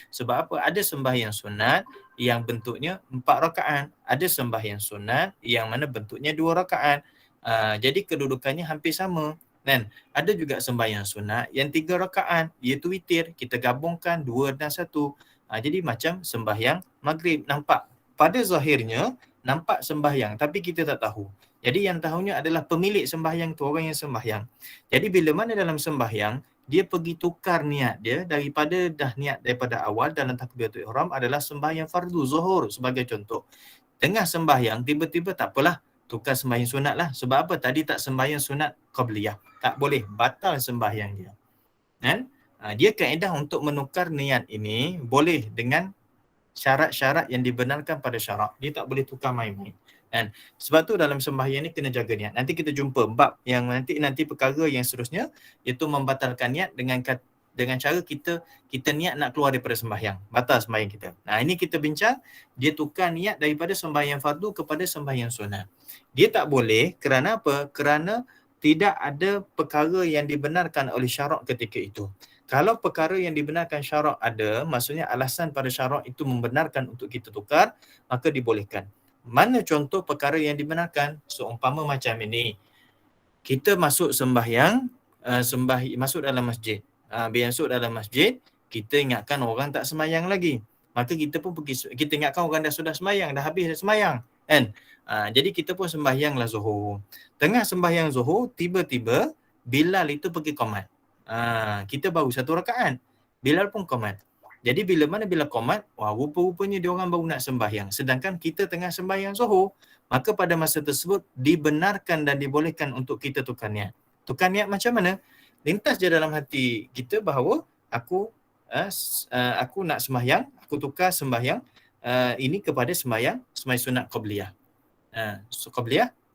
Sebab apa? Ada sembahyang sunat yang bentuknya 4 rakaat. Ada sembahyang sunat yang mana bentuknya 2 rakaat. Jadi kedudukannya hampir sama. Dan ada juga sembahyang sunat yang 3 rakaat, iaitu witir. Kita gabungkan 2 dan 1. Jadi macam sembahyang maghrib. Nampak? Pada zahirnya, nampak sembahyang tapi kita tak tahu. Jadi yang tahunya adalah pemilik sembahyang tu, orang yang sembahyang. Jadi bila mana dalam sembahyang, dia pergi tukar niat dia daripada dah niat daripada awal dalam takbiratul ihram adalah sembahyang fardu zuhur sebagai contoh. Tengah sembahyang tiba-tiba tak apalah, tukar sembahyang sunat lah. Sebab apa? Tadi tak sembahyang sunat qabliyah. Tak boleh, batal sembahyang dia. Kan? Dia kaedah untuk menukar niat ini boleh dengan syarat-syarat yang dibenarkan pada syarak. Dia tak boleh tukar main-main. Kan? Sebab tu dalam sembahyang ni kena jaga niat. Nanti kita jumpa bab yang nanti perkara yang seterusnya, iaitu membatalkan niat dengan cara kita niat nak keluar daripada sembahyang. Batal sembahyang kita. Ini kita bincang, dia tukar niat daripada sembahyang fardu kepada sembahyang sunat. Dia tak boleh kerana apa? Kerana tidak ada perkara yang dibenarkan oleh syarak ketika itu. Kalau perkara yang dibenarkan syarak ada, maksudnya alasan pada syarak itu membenarkan untuk kita tukar, maka dibolehkan. Mana contoh perkara yang dibenarkan? Seumpama macam ini. Kita masuk sembahyang, masuk dalam masjid. Bila masuk dalam masjid, kita ingatkan orang tak sembahyang lagi. Maka kita pun pergi, kita ingatkan orang dah sudah sembahyang, dah habis dah sembahyang. Kan? Jadi kita pun sembahyanglah zuhur. Tengah sembahyang zuhur, tiba-tiba Bilal itu pergi qomat. Kita baru 1 rakaat. Bilal pun qomat. Jadi bila mana Bilal qomat, rupa-rupanya dia orang baru nak sembahyang. Sedangkan kita tengah sembahyang zuhur. Maka pada masa tersebut dibenarkan dan dibolehkan untuk kita tukar niat. Tukar niat macam mana? Lintas je dalam hati kita bahawa aku nak sembahyang, aku tukar sembahyang ini kepada sembahyang sunat qabliyah.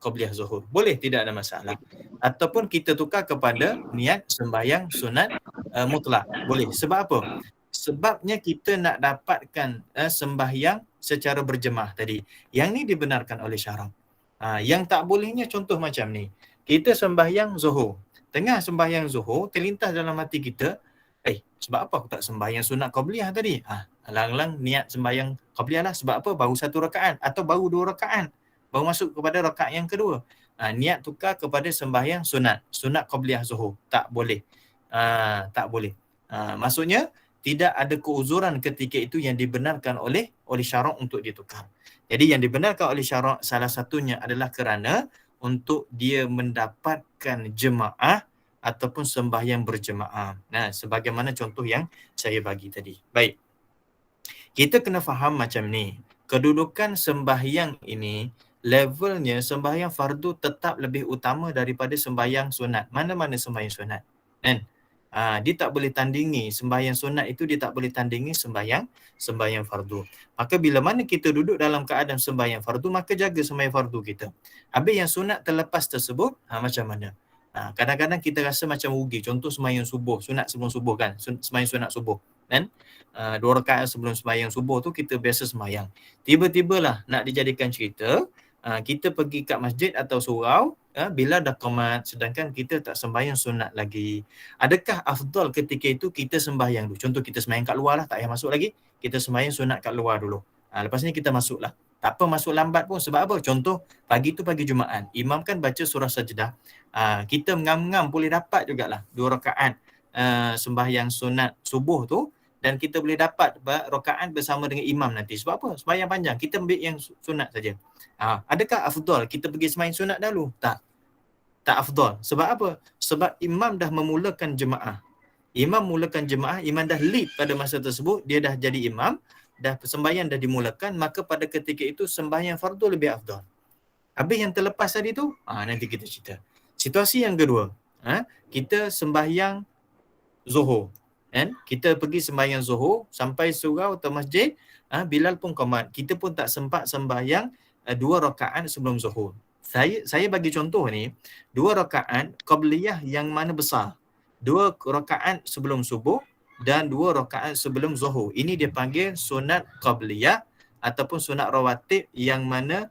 Qabliyah zuhur. Boleh, tidak ada masalah. Ataupun kita tukar kepada niat sembahyang sunat mutlak. Boleh. Sebab apa? Sebabnya kita nak dapatkan sembahyang secara berjemaah tadi. Yang ni dibenarkan oleh syarak. Yang tak bolehnya contoh macam ni. Kita sembahyang zuhur. Tengah sembahyang zuhur, terlintas dalam hati kita, sebab apa aku tak sembahyang sunat qabliyah tadi? Alang-alang niat sembahyang qabliyah lah. Sebab apa? Baru 1 rakaat atau baru 2 rakaat. Baru masuk kepada rakaat yang kedua. Niat tukar kepada sembahyang sunat qabliyah zuhur. Tak boleh. Tak boleh. Maksudnya, tidak ada keuzuran ketika itu yang dibenarkan oleh syarak untuk ditukar. Jadi yang dibenarkan oleh syarak salah satunya adalah kerana untuk dia mendapatkan jemaah ataupun sembahyang berjemaah. Sebagaimana contoh yang saya bagi tadi. Baik. Kita kena faham macam ni. Kedudukan sembahyang ini, levelnya sembahyang fardu tetap lebih utama daripada sembahyang sunat. Mana-mana sembahyang sunat. Kan? Dia tak boleh tandingi sembahyang sunat itu, dia tak boleh tandingi sembahyang fardu. Maka bila mana kita duduk dalam keadaan sembahyang fardu, maka jaga sembahyang fardu kita. Habis yang sunat terlepas tersebut, macam mana? Kadang-kadang kita rasa macam rugi. Contoh sembahyang subuh, sunat sebelum subuh kan, sembahyang sunat subuh kan, 2 rakaat sebelum sembahyang subuh tu kita biasa sembahyang. Tiba-tibalah nak dijadikan cerita, kita pergi kat masjid atau surau, bila dah qomat, sedangkan kita tak sembahyang sunat lagi. Adakah afdal ketika itu kita sembahyang dulu? Contoh kita sembahyang kat luar lah, tak payah masuk lagi. Kita sembahyang sunat kat luar dulu. Lepas ni kita masuk lah. Tak apa masuk lambat pun. Sebab apa? Contoh, pagi tu pagi Jumaat. Imam kan baca surah sajdah. Kita mengam-ngam boleh dapat jugalah 2 rakaat sembahyang sunat subuh tu. Dan kita boleh dapat rakaat bersama dengan imam nanti. Sebab apa? Sembahyang panjang. Kita ambil yang sunat saja. Adakah afdal kita pergi sembahyang sunat dahulu? Tak afdal. Sebab apa? Sebab imam dah memulakan jemaah. Imam dah lead pada masa tersebut, dia dah jadi imam, dah sembahyang dah dimulakan, maka pada ketika itu sembahyang fardu lebih afdal. Habis yang terlepas tadi tu, nanti kita cerita. Situasi yang kedua, kita sembahyang zuhur. Kita pergi sembahyang zuhur, sampai surau atau masjid, Bilal pun qomat. Kita pun tak sempat sembahyang 2 rakaat sebelum zuhur. Saya bagi contoh ni, 2 rakaat qabliyah yang mana besar. 2 rakaat sebelum subuh dan 2 rakaat sebelum zuhur. Ini dia panggil sunat qabliyah ataupun sunat rawatib yang mana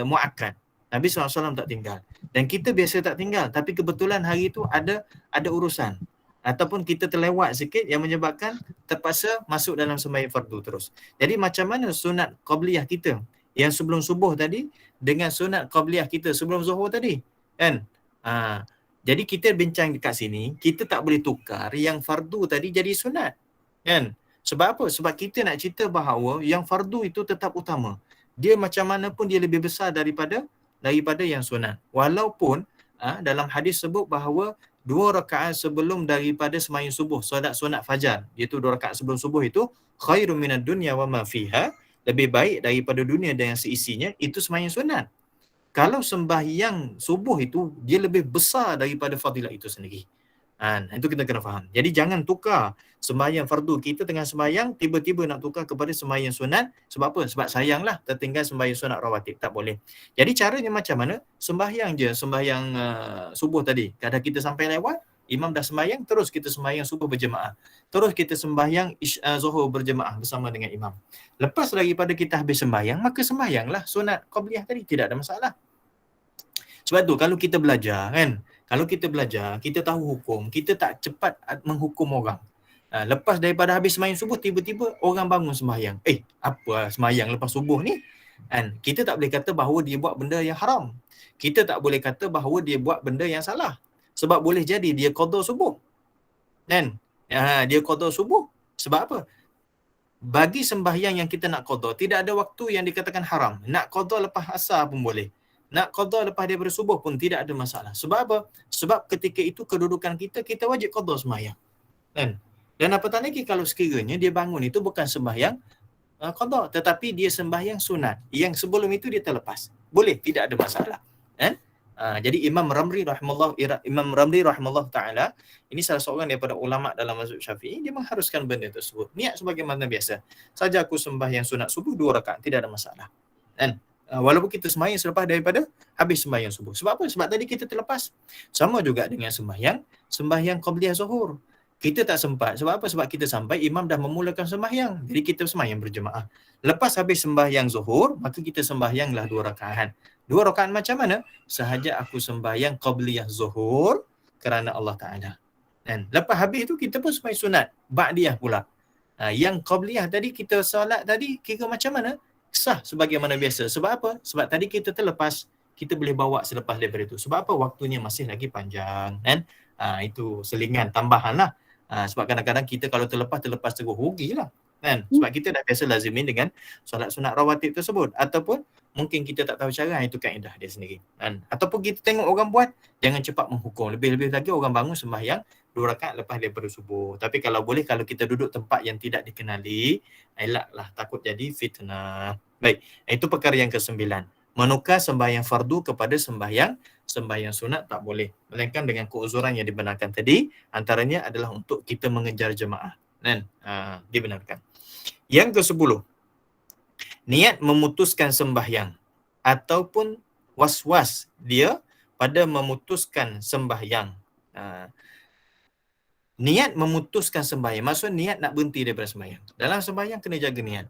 muakkad. Nabi SAW tak tinggal. Dan kita biasa tak tinggal, tapi kebetulan hari itu ada urusan. ataupun kita terlewat sikit yang menyebabkan terpaksa masuk dalam sembahyang fardu terus. Jadi macam mana sunat qabliyah kita yang sebelum subuh tadi dengan sunat qabliyah kita sebelum zuhur tadi, kan? Jadi kita bincang dekat sini, kita tak boleh tukar yang fardu tadi jadi sunat, kan? Sebab apa? Sebab kita nak cerita bahawa yang fardu itu tetap utama. Dia macam mana pun dia lebih besar daripada yang sunat. Walaupun dalam hadis sebut bahawa 2 rakaat sebelum daripada sembahyang subuh, solat sunat fajar, iaitu 2 rakaat sebelum subuh itu khairum minad dunya wa ma fiha, lebih baik daripada dunia dan yang seisinya, itu sembahyang sunat. Kalau sembahyang subuh itu dia lebih besar daripada fadilah itu sendiri. Itu kita kena faham. Jadi jangan tukar sembahyang fardu. Kita tengah sembahyang, tiba-tiba nak tukar kepada sembahyang sunat. Sebab apa? Sebab sayanglah tertinggal sembahyang sunat rawatib. Tak boleh. Jadi caranya macam mana? Sembahyang je, sembahyang subuh tadi. Kadang kita sampai lewat, imam dah sembahyang, terus kita sembahyang subuh berjemaah. Terus kita sembahyang zuhur berjemaah bersama dengan imam. Lepas daripada kita habis sembahyang, maka sembahyanglah sunat qabliyah tadi. Tidak ada masalah. Sebab tu kalau kita belajar kan, kalau kita belajar, kita tahu hukum, kita tak cepat menghukum orang. Lepas daripada habis sembahyang subuh, tiba-tiba orang bangun sembahyang. Apa sembahyang lepas subuh ni? Kan? Kita tak boleh kata bahawa dia buat benda yang haram. Kita tak boleh kata bahawa dia buat benda yang salah. Sebab boleh jadi dia qada subuh. Kan? Dia qada subuh. Sebab apa? Bagi sembahyang yang kita nak qada, tidak ada waktu yang dikatakan haram. Nak qada lepas asar pun boleh. Nak qada lepas daripada subuh pun tidak ada masalah. Sebab apa? Sebab ketika itu kedudukan kita wajib qada sembahyang. Kan? Dan apatah lagi kalau sekiranya dia bangun itu bukan sembahyang qada, tetapi dia sembahyang sunat. Yang sebelum itu dia terlepas. Boleh, tidak ada masalah. Kan? Jadi Imam Ramli rahimahullah ta'ala, ini salah seorang daripada ulama dalam mazhab Syafi'i, dia mengharuskan benda tersebut. Niat sebagaimana biasa. Saja aku sembahyang sunat subuh 2 rakaat, tidak ada masalah. Kan? Walaupun kita sembahyang selepas daripada habis sembahyang subuh. Sebab apa? Sebab tadi kita terlepas. Sama juga dengan sembahyang qabliyah zuhur. Kita tak sempat. Sebab apa? Sebab kita sampai imam dah memulakan sembahyang. Jadi kita sembahyang berjemaah. Lepas habis sembahyang zuhur, maka kita sembahyanglah 2 rakaat. 2 rakaat macam mana? Sahaja aku sembahyang qabliyah zuhur kerana Allah Ta'ala. Dan lepas habis itu kita pun sembahyang sunat. Ba'diyah pula. Yang qabliyah tadi kita solat tadi kira macam mana? Sah sebagaimana biasa. Sebab apa? Sebab tadi kita terlepas, kita boleh bawa selepas daripada itu. Sebab apa? Waktunya masih lagi panjang. Kan? Itu selingan, tambahan lah. Sebab kadang-kadang kita kalau terlepas terus rugilah. Kan? Sebab kita dah biasa lazimin dengan solat sunat rawatib tersebut. Ataupun mungkin kita tak tahu cara, itu kaedah dia sendiri. Kan? Ataupun kita tengok orang buat, jangan cepat menghukum. Lebih-lebih lagi orang bangun sembahyang 2 rakaat lepas daripada subuh. Tapi kalau boleh, kalau kita duduk tempat yang tidak dikenali, elaklah, takut jadi fitnah. Baik, itu perkara yang ke-9. Menukar sembahyang fardu kepada sembahyang sunat tak boleh. Melainkan dengan keuzuran yang dibenarkan tadi, antaranya adalah untuk kita mengejar jemaah. Kan? Dibenarkan. Yang ke-10, niat memutuskan sembahyang ataupun was-was dia pada memutuskan sembahyang. Niat memutuskan sembahyang, maksud niat nak berhenti daripada sembahyang. Dalam sembahyang kena jaga niat.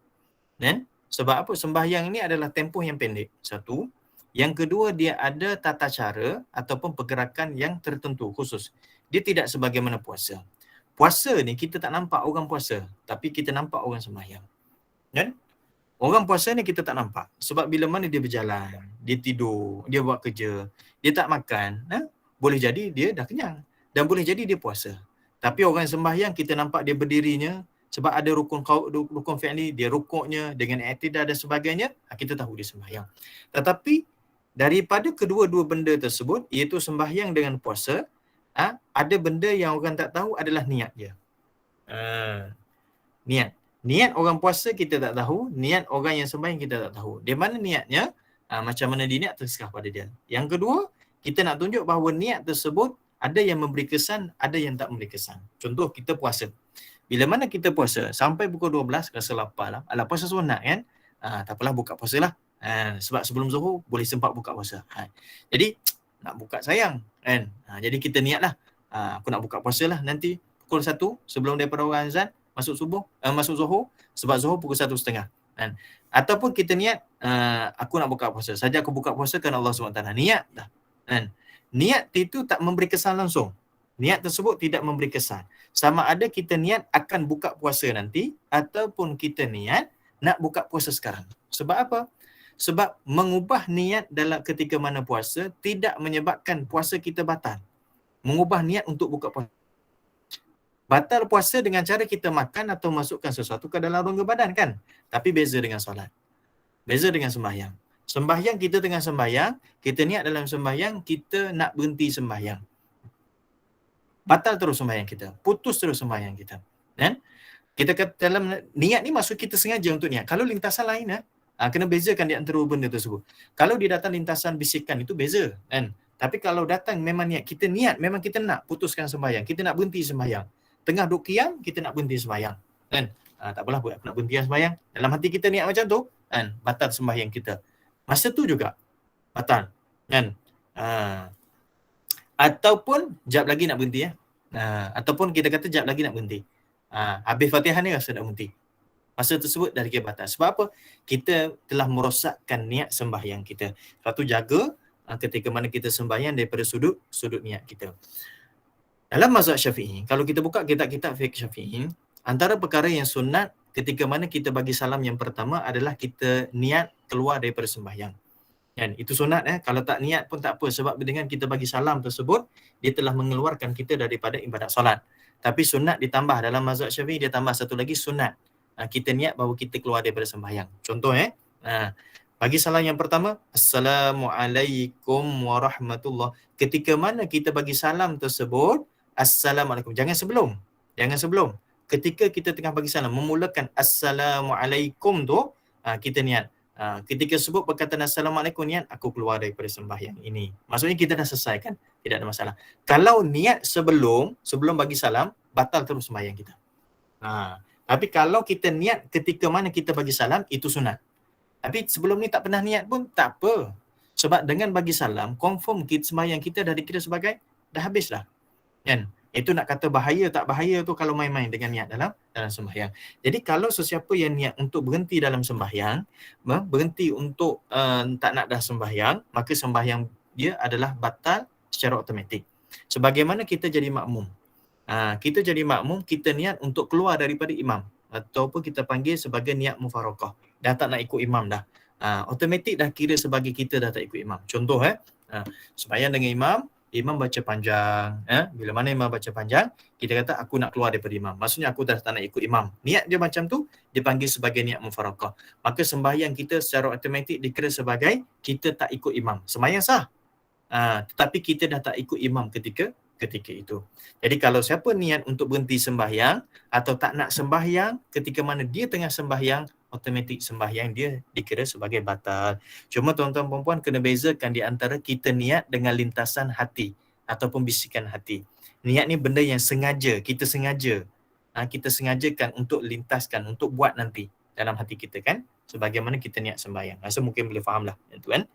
Kan? Sebab apa? Sembahyang ini adalah tempoh yang pendek. Satu. Yang kedua, dia ada tata cara ataupun pergerakan yang tertentu khusus. Dia tidak sebagaimana puasa. Puasa ni kita tak nampak orang puasa, tapi kita nampak orang sembahyang. Kan? Orang puasa ni kita tak nampak. Sebab bila mana dia berjalan, dia tidur, dia buat kerja, dia tak makan, boleh jadi dia dah kenyang. Dan boleh jadi dia puasa. Tapi orang sembahyang kita nampak dia berdirinya, sebab ada rukun fi'li, dia rukuknya dengan i'tidal dan sebagainya, kita tahu dia sembahyang. Tetapi daripada kedua-dua benda tersebut, iaitu sembahyang dengan puasa, ada benda yang orang tak tahu adalah niat dia. Niat orang puasa kita tak tahu, niat orang yang sembahyang kita tak tahu. Di mana niatnya, macam mana dia niat terserah pada dia. Yang kedua, kita nak tunjuk bahawa niat tersebut ada yang memberi kesan, ada yang tak memberi kesan. Contoh kita puasa. Bila mana kita puasa sampai pukul 12 rasa lapar lah. Alah, puasa sunat kan? Tak apalah, buka puasa lah. Sebab sebelum zuhur boleh sempat buka puasa. Jadi nak buka sayang kan? Jadi kita niat lah. Aku nak buka puasa lah nanti pukul 1 sebelum daripada orang azan masuk zuhur. Sebab zuhur pukul 1.30 kan? Ataupun kita niat aku nak buka puasa. Saja aku buka puasa kerana Allah SWT. Niat dah kan? Niat itu tak memberi kesan langsung. Niat tersebut tidak memberi kesan. Sama ada kita niat akan buka puasa nanti ataupun kita niat nak buka puasa sekarang. Sebab apa? Sebab mengubah niat dalam ketika mana puasa tidak menyebabkan puasa kita batal. Mengubah niat untuk buka puasa. Batal puasa dengan cara kita makan atau masukkan sesuatu ke dalam rongga badan kan? Tapi beza dengan solat. Beza dengan sembahyang. Sembahyang kita tengah sembahyang, kita niat dalam sembahyang, kita nak berhenti sembahyang. Batal terus sembahyang kita. Putus terus sembahyang kita. Kan? Kita kata dalam niat ni maksud kita sengaja untuk niat. Kalau lintasan lain kena bezakan di antara benda tersebut. Kalau dia datang lintasan bisikan itu beza kan. Tapi kalau datang memang niat, kita niat memang kita nak putuskan sembahyang, kita nak berhenti sembahyang. Tengah duk qiyam, kita nak berhenti sembahyang. Kan? Tak apalah buat nak berhenti sembahyang. Dalam hati kita niat macam tu, kan? Batal sembahyang kita. Masa tu juga batal. Kan? Ataupun jap lagi nak berhenti ataupun kita kata jap lagi nak berhenti. Habis Fatihah ni rasa nak berhenti. Masa tersebut dah dikira batal. Sebab apa? Kita telah merosakkan niat sembahyang kita. Lepas tu jaga ketika mana kita sembahyang daripada sudut niat kita. Dalam mazhab Syafi'i, kalau kita buka kitab-kitab fiqh Syafi'i, antara perkara yang sunat ketika mana kita bagi salam yang pertama adalah kita niat keluar daripada sembahyang. Kan? Itu sunat kalau tak niat pun tak apa, sebab dengan kita bagi salam tersebut dia telah mengeluarkan kita daripada ibadat solat. Tapi sunat ditambah dalam mazhab Syafi'i, dia tambah satu lagi sunat. Kita niat bahawa kita keluar daripada sembahyang. Contoh bagi salam yang pertama, Assalamualaikum warahmatullahi. Ketika mana kita bagi salam tersebut, Assalamualaikum. Jangan sebelum. Ketika kita tengah bagi salam, memulakan Assalamualaikum tu, kita niat. Ketika sebut perkataan Assalamualaikum, niat aku keluar daripada sembahyang ini. Maksudnya kita dah selesai kan? Tidak ada masalah. Kalau niat sebelum bagi salam, batal terus sembahyang kita. Tapi kalau kita niat ketika mana kita bagi salam, itu sunat. Tapi sebelum ni tak pernah niat pun tak apa. Sebab dengan bagi salam, confirm sembahyang kita dah dikira sebagai dah habis dah. Kan? Itu nak kata bahaya tak bahaya tu kalau main-main dengan niat dalam sembahyang. Jadi kalau sesiapa yang niat untuk berhenti dalam sembahyang, berhenti untuk tak nak dah sembahyang, maka sembahyang dia adalah batal secara automatik. Sebagaimana kita jadi makmum. Kita niat untuk keluar daripada imam ataupun kita panggil sebagai niat mufarakah. Dah tak nak ikut imam dah. Automatik dah kira sebagai kita dah tak ikut imam. Contoh sembahyang dengan imam baca panjang. Bila mana imam baca panjang, kita kata aku nak keluar daripada imam. Maksudnya aku dah tak nak ikut imam. Niat dia macam tu, dipanggil sebagai niat mufarakah. Maka sembahyang kita secara automatik dikira sebagai kita tak ikut imam. Sembahyang sah. Tetapi kita dah tak ikut imam ketika itu. Jadi kalau siapa niat untuk berhenti sembahyang atau tak nak sembahyang ketika mana dia tengah sembahyang, automatik sembahyang dia dikira sebagai batal. Cuma tuan-tuan perempuan kena bezakan di antara kita niat dengan lintasan hati ataupun bisikan hati. Niat ni benda yang kita sengajakan untuk lintaskan, untuk buat nanti dalam hati kita kan, sebagaimana kita niat sembahyang. Rasa mungkin boleh faham lah tu kan.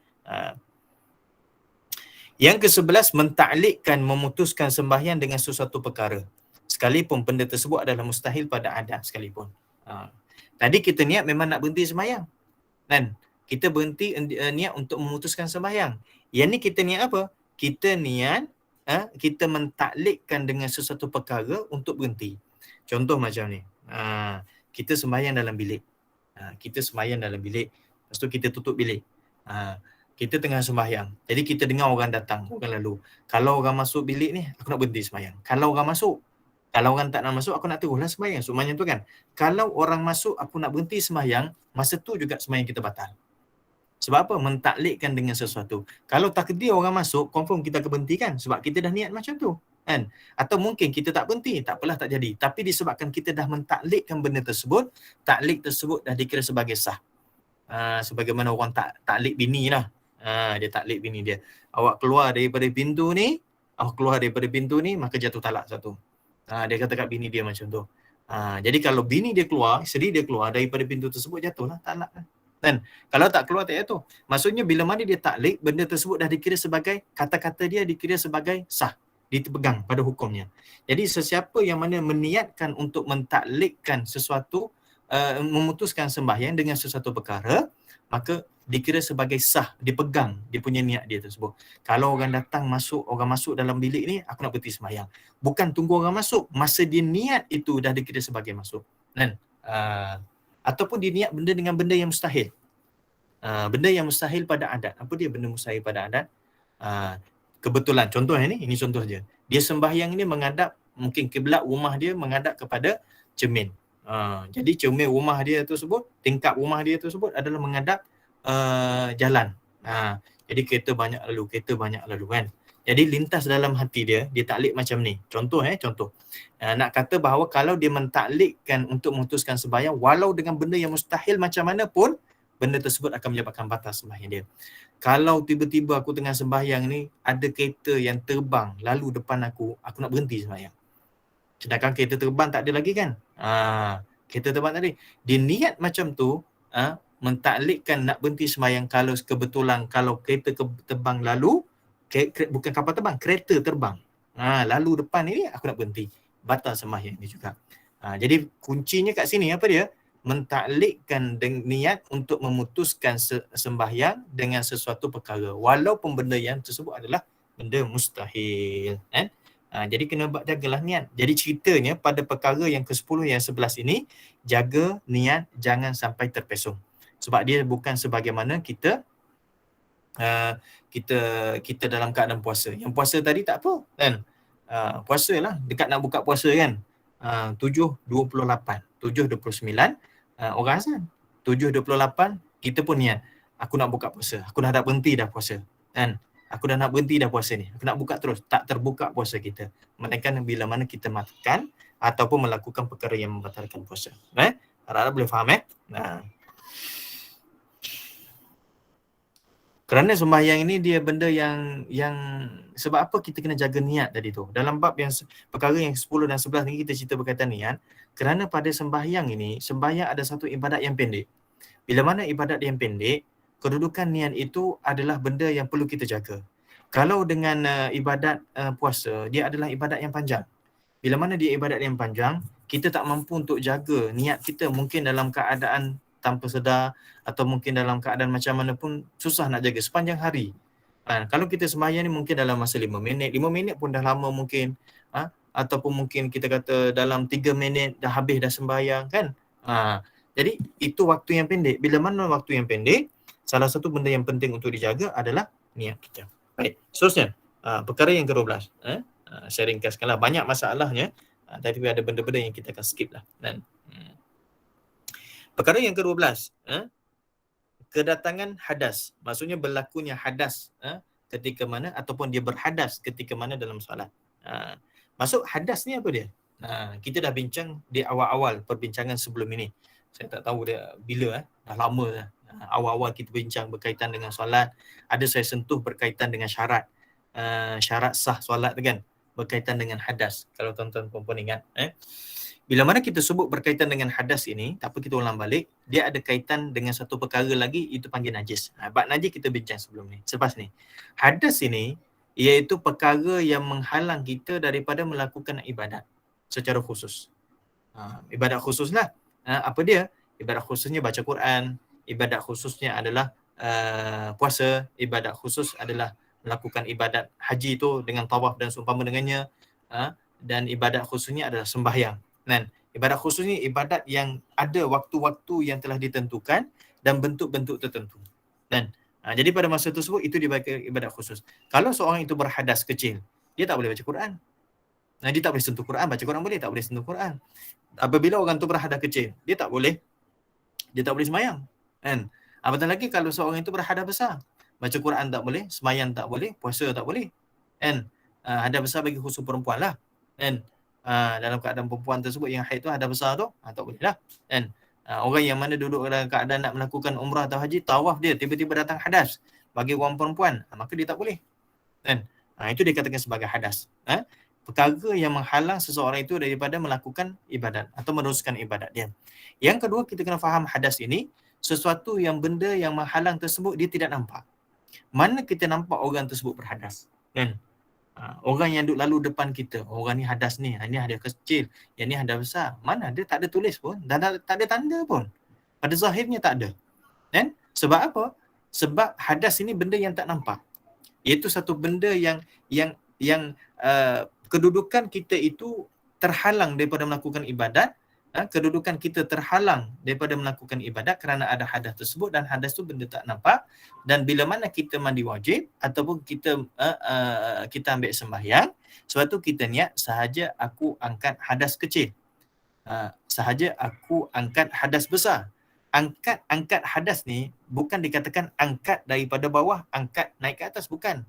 Yang ke-11, mentaklikkan, memutuskan sembahyang dengan sesuatu perkara. Sekalipun benda tersebut adalah mustahil pada adat sekalipun. Tadi kita niat memang nak berhenti sembahyang. Kan? Kita berhenti niat untuk memutuskan sembahyang. Yang ni kita niat apa? Kita niat, kita mentaklikkan dengan sesuatu perkara untuk berhenti. Contoh macam ni. Kita sembahyang dalam bilik. Lepas tu kita tutup bilik. Kita tengah sembahyang. Jadi kita dengar orang datang, orang lalu. Kalau orang masuk bilik ni, aku nak berhenti sembahyang. Kalau orang masuk. Kalau orang tak nak masuk, aku nak teruslah sembahyang. So, macam tu kan. Kalau orang masuk, aku nak berhenti sembahyang, masa tu juga sembahyang kita batal. Sebab apa? Mentaklikkan dengan sesuatu. Kalau takdir orang masuk, confirm kita akan berhenti kan? Sebab kita dah niat macam tu. Kan? Atau mungkin kita tak berhenti, tak apalah, tak jadi. Tapi disebabkan kita dah mentaklikkan benda tersebut, taklik tersebut dah dikira sebagai sah. Sebagaimana orang taklik bini lah. Dia taklik bini dia. Awak keluar daripada pintu ni, maka jatuh talak satu. Dia kata kat bini dia macam tu. Jadi kalau bini dia keluar, isteri dia keluar daripada pintu tersebut, jatuhlah talak. Kan? Kalau tak keluar, tak jatuh. Maksudnya bila mana dia taklik, benda tersebut dah dikira sebagai, kata-kata dia dikira sebagai sah. Dipegang pada hukumnya. Jadi sesiapa yang mana meniatkan untuk mentaklikkan sesuatu, memutuskan sembahyang dengan sesuatu perkara, maka dikira sebagai sah, dipegang dia punya niat dia tersebut. Kalau orang masuk dalam bilik ni, aku nak berhenti sembahyang. Bukan tunggu orang masuk, masa dia niat itu dah dikira sebagai masuk. Kan? Ataupun dia niat benda dengan benda yang mustahil. Benda yang mustahil pada adat. Apa dia benda mustahil pada adat? Kebetulan, contoh ini contoh je. Dia sembahyang ni menghadap, mungkin kiblat rumah dia menghadap kepada cermin. Jadi cermin rumah dia tersebut, tingkap rumah dia tersebut adalah menghadap jalan. Jadi kereta banyak lalu kan. Jadi lintas dalam hati dia taklid macam ni. Contoh. Nak kata bahawa kalau dia mentaklidkan untuk memutuskan sembahyang, walau dengan benda yang mustahil macam mana pun, benda tersebut akan menyebabkan batal sembahyang dia. Kalau tiba-tiba aku tengah sembahyang ni, ada kereta yang terbang lalu depan aku nak berhenti sembahyang. Sedangkan kereta terbang tak ada lagi kan? Kereta terbang tak ada. Dia niat macam tu, mentaklidkan nak berhenti sembahyang kalau kebetulan kalau kereta terbang lalu, bukan kapal terbang, kereta terbang. Lalu depan ni aku nak berhenti. Batal sembahyang ni juga. Jadi kuncinya kat sini apa dia? Mentaklidkan niat untuk memutuskan sembahyang dengan sesuatu perkara. Walaupun benda yang tersebut adalah benda mustahil. Jadi kena jagalah niat. Jadi ceritanya pada perkara yang ke-10 yang 11 ini, jaga niat jangan sampai terpesong. Sebab dia bukan sebagaimana kita dalam keadaan puasa. Yang puasa tadi tak apa kan? Puasa lah, dekat nak buka puasa kan. 7.28, 7.29 orang azan. 7.28 kita pun niat, aku nak buka puasa, aku dah berhenti dah puasa kan. Aku dah nak berhenti dah puasa ni, aku nak buka terus, tak terbuka puasa kita. Melainkan bila mana kita makan ataupun melakukan perkara yang membatalkan puasa. Harap-harap boleh faham Kerana sembahyang ini dia benda yang sebab apa kita kena jaga niat tadi tu. Dalam bab yang perkara yang 10 dan 11 ni kita cerita berkaitan niat, kerana pada sembahyang ini, sembahyang ada satu ibadat yang pendek. Bila mana ibadat yang pendek, kedudukan niat itu adalah benda yang perlu kita jaga. Kalau dengan ibadat puasa, dia adalah ibadat yang panjang. Bila mana dia ibadat yang panjang, kita tak mampu untuk jaga niat kita, mungkin dalam keadaan tanpa sedar atau mungkin dalam keadaan macam mana pun susah nak jaga sepanjang hari. Kalau kita sembahyang ni mungkin dalam masa 5 minit pun dah lama mungkin. Ataupun mungkin kita kata dalam 3 minit dah habis dah sembahyang kan. Jadi itu waktu yang pendek. Bila mana waktu yang pendek, salah satu benda yang penting untuk dijaga adalah niat kita. Baik, seterusnya perkara yang ke-12. Saya ringkaskanlah, banyak masalahnya. Tapi ada benda-benda yang kita akan skip lah. Dan perkara yang ke-12, kedatangan hadas. Maksudnya berlakunya hadas ketika mana, ataupun dia berhadas ketika mana dalam solat. Maksud hadas ni apa dia? Kita dah bincang di awal-awal perbincangan sebelum ini. Saya tak tahu dia bila, dah lama dah. Awal-awal kita bincang berkaitan dengan solat. Ada saya sentuh berkaitan dengan syarat sah solat kan, berkaitan dengan hadas. Kalau tuan-tuan puan-puan ingat. Bila mana kita sebut berkaitan dengan hadas ini, tak apa kita ulang balik, dia ada kaitan dengan satu perkara lagi, itu panggil najis. Bab najis kita bincang sebelum ni, selepas ni. Hadas ini iaitu perkara yang menghalang kita daripada melakukan ibadat secara khusus. Ibadat khususlah. Apa dia? Ibadat khususnya baca Quran, ibadat khususnya adalah puasa, ibadat khusus adalah melakukan ibadat haji tu dengan tawaf dan seumpama dengannya, dan ibadat khususnya adalah sembahyang. Dan ibadat khususnya ibadat yang ada waktu-waktu yang telah ditentukan dan bentuk-bentuk tertentu. Dan jadi pada masa tersebut itu dibaca ibadat khusus. Kalau seorang itu berhadas kecil, dia tak boleh baca Quran. Dia tak boleh sentuh Quran. Baca Quran boleh, tak boleh sentuh Quran. Apabila orang tu berhadas kecil, dia tak boleh sembahyang. Kan? Apatah lagi kalau seorang itu berhadas besar, baca Quran tak boleh, sembahyang tak boleh, puasa tak boleh. Kan? Hadas besar bagi khusus perempuan lah. Kan? Dalam keadaan perempuan tersebut yang haid tu hadas besar tu, tak boleh lah. Kan? Orang yang mana duduk dalam keadaan nak melakukan umrah atau haji, tawaf dia, tiba-tiba datang hadas bagi orang perempuan, maka dia tak boleh. Kan? Itu dikatakan sebagai hadas. Perkara yang menghalang seseorang itu daripada melakukan ibadat atau meneruskan ibadat dia. Yang kedua, kita kena faham hadas ini, sesuatu yang benda yang menghalang tersebut dia tidak nampak. Mana kita nampak orang tersebut berhadas? Kan? Orang yang duduk lalu depan kita, orang ni hadas ni, ini hadas kecil, yang ni hadas besar. Mana ada, tak ada tulis pun, dan tak ada tanda pun. Pada zahirnya tak ada. Kan? Sebab apa? Sebab hadas ini benda yang tak nampak. Iaitu satu benda yang kedudukan kita itu terhalang daripada melakukan ibadat, kedudukan kita terhalang daripada melakukan ibadat kerana ada hadas tersebut, dan hadas tu benda tak nampak. Dan bila mana kita mandi wajib ataupun kita ambil sembahyang, sebab tu kita niat sahaja aku angkat hadas kecil, sahaja aku angkat hadas besar. Angkat hadas ni bukan dikatakan angkat daripada bawah, angkat naik ke atas, bukan.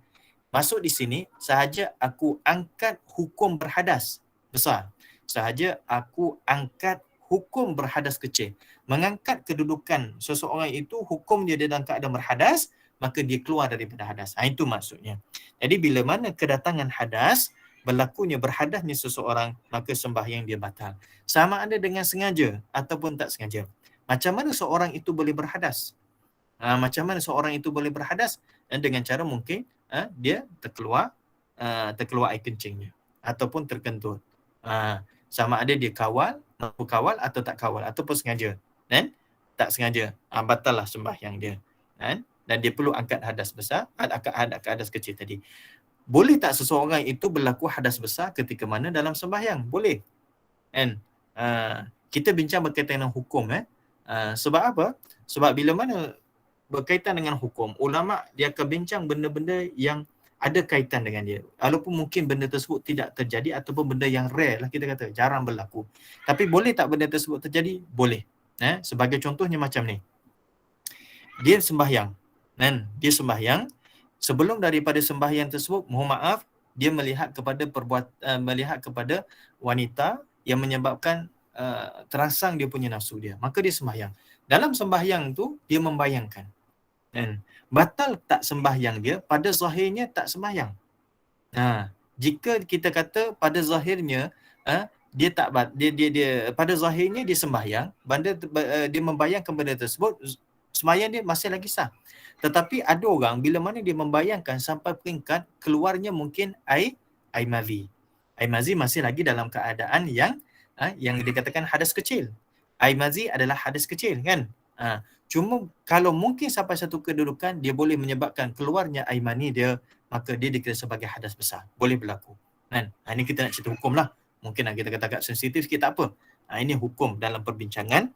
Maksud di sini, sahaja aku angkat hukum berhadas besar, sahaja aku angkat hukum berhadas kecil. Mengangkat kedudukan seseorang itu, hukum dia dalam keadaan berhadas, maka dia keluar daripada hadas. Itu maksudnya. Jadi bila mana kedatangan hadas, berlakunya berhadasnya seseorang, maka sembahyang dia batal. Sama ada dengan sengaja ataupun tak sengaja. Macam mana seorang itu boleh berhadas? Macam mana seorang itu boleh berhadas? Dengan cara mungkin dia terkeluar air kencingnya ataupun terkentut. Sama ada dia mampu kawal atau tak kawal, ataupun sengaja dan tak sengaja, batal lah sembahyang dia. Dan dia perlu angkat hadas besar, angkat hadas kecil tadi. Boleh tak seseorang itu berlaku hadas besar ketika mana dalam sembahyang? Boleh. Kita bincang berkaitan dengan hukum. Sebab apa? Sebab bila mana berkaitan dengan hukum, ulama dia akan bincang benda-benda yang ada kaitan dengan dia. Walaupun mungkin benda tersebut tidak terjadi ataupun benda yang rare lah, kita kata jarang berlaku. Tapi boleh tak benda tersebut terjadi? Boleh. Sebagai contohnya macam ni. Dia sembahyang. Dia sembahyang. Sebelum daripada sembahyang tersebut, mohon maaf, dia melihat kepada wanita yang menyebabkan terangsang dia punya nafsu dia. Maka dia sembahyang. Dalam sembahyang tu, dia membayangkan. Batal tak sembahyang dia? Pada zahirnya tak sembahyang. Jika kita kata pada zahirnya dia pada zahirnya dia sembahyang, dia membayangkan benda tersebut, sembahyang dia masih lagi sah. Tetapi ada orang bila mana dia membayangkan sampai peringkat keluarnya mungkin air mazi. Air mazi masih lagi dalam keadaan yang dikatakan hadas kecil. Air mazi adalah hadas kecil, kan? Cuma kalau mungkin sampai satu kedudukan dia boleh menyebabkan keluarnya air mani dia, maka dia dikira sebagai hadas besar. Boleh berlaku. Kan? Ini kita nak cerita hukum lah. Mungkin kita kata agak sensitif sikit, tak apa. Ini hukum dalam perbincangan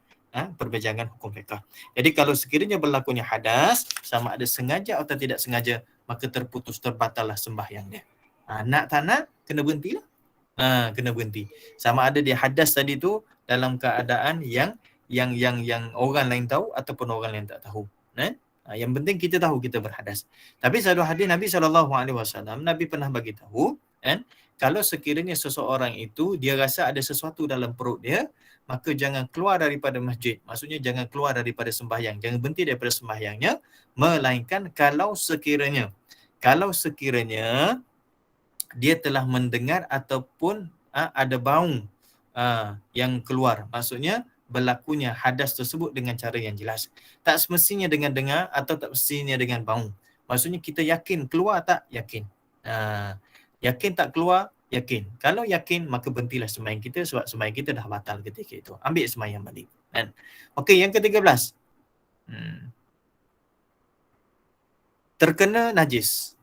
hukum fiqh. Jadi kalau sekiranya berlakunya hadas, sama ada sengaja atau tidak sengaja, maka terbatallah sembahyang dia. Nak tak nak, kena berhentilah. Kena berhenti. Sama ada dia hadas tadi tu dalam keadaan yang orang lain tahu ataupun orang lain tak tahu. Yang penting kita tahu kita berhadas. Tapi satu hadis Nabi SAW, Nabi pernah bagi tahu, kalau sekiranya seseorang itu dia rasa ada sesuatu dalam perut dia, maka jangan keluar daripada masjid. Maksudnya jangan keluar daripada sembahyang, jangan berhenti daripada sembahyangnya, melainkan kalau sekiranya dia telah mendengar ataupun ada bau yang keluar. Maksudnya berlakunya hadas tersebut dengan cara yang jelas. Tak semestinya dengan dengar atau tak semestinya dengan bau. Maksudnya kita yakin keluar tak? Yakin. Yakin tak keluar? Yakin. Kalau yakin, maka berhentilah sembahyang kita, sebab sembahyang kita dah batal ketika itu. Ambil sembahyang balik. Okey, yang ke-13. Terkena najis.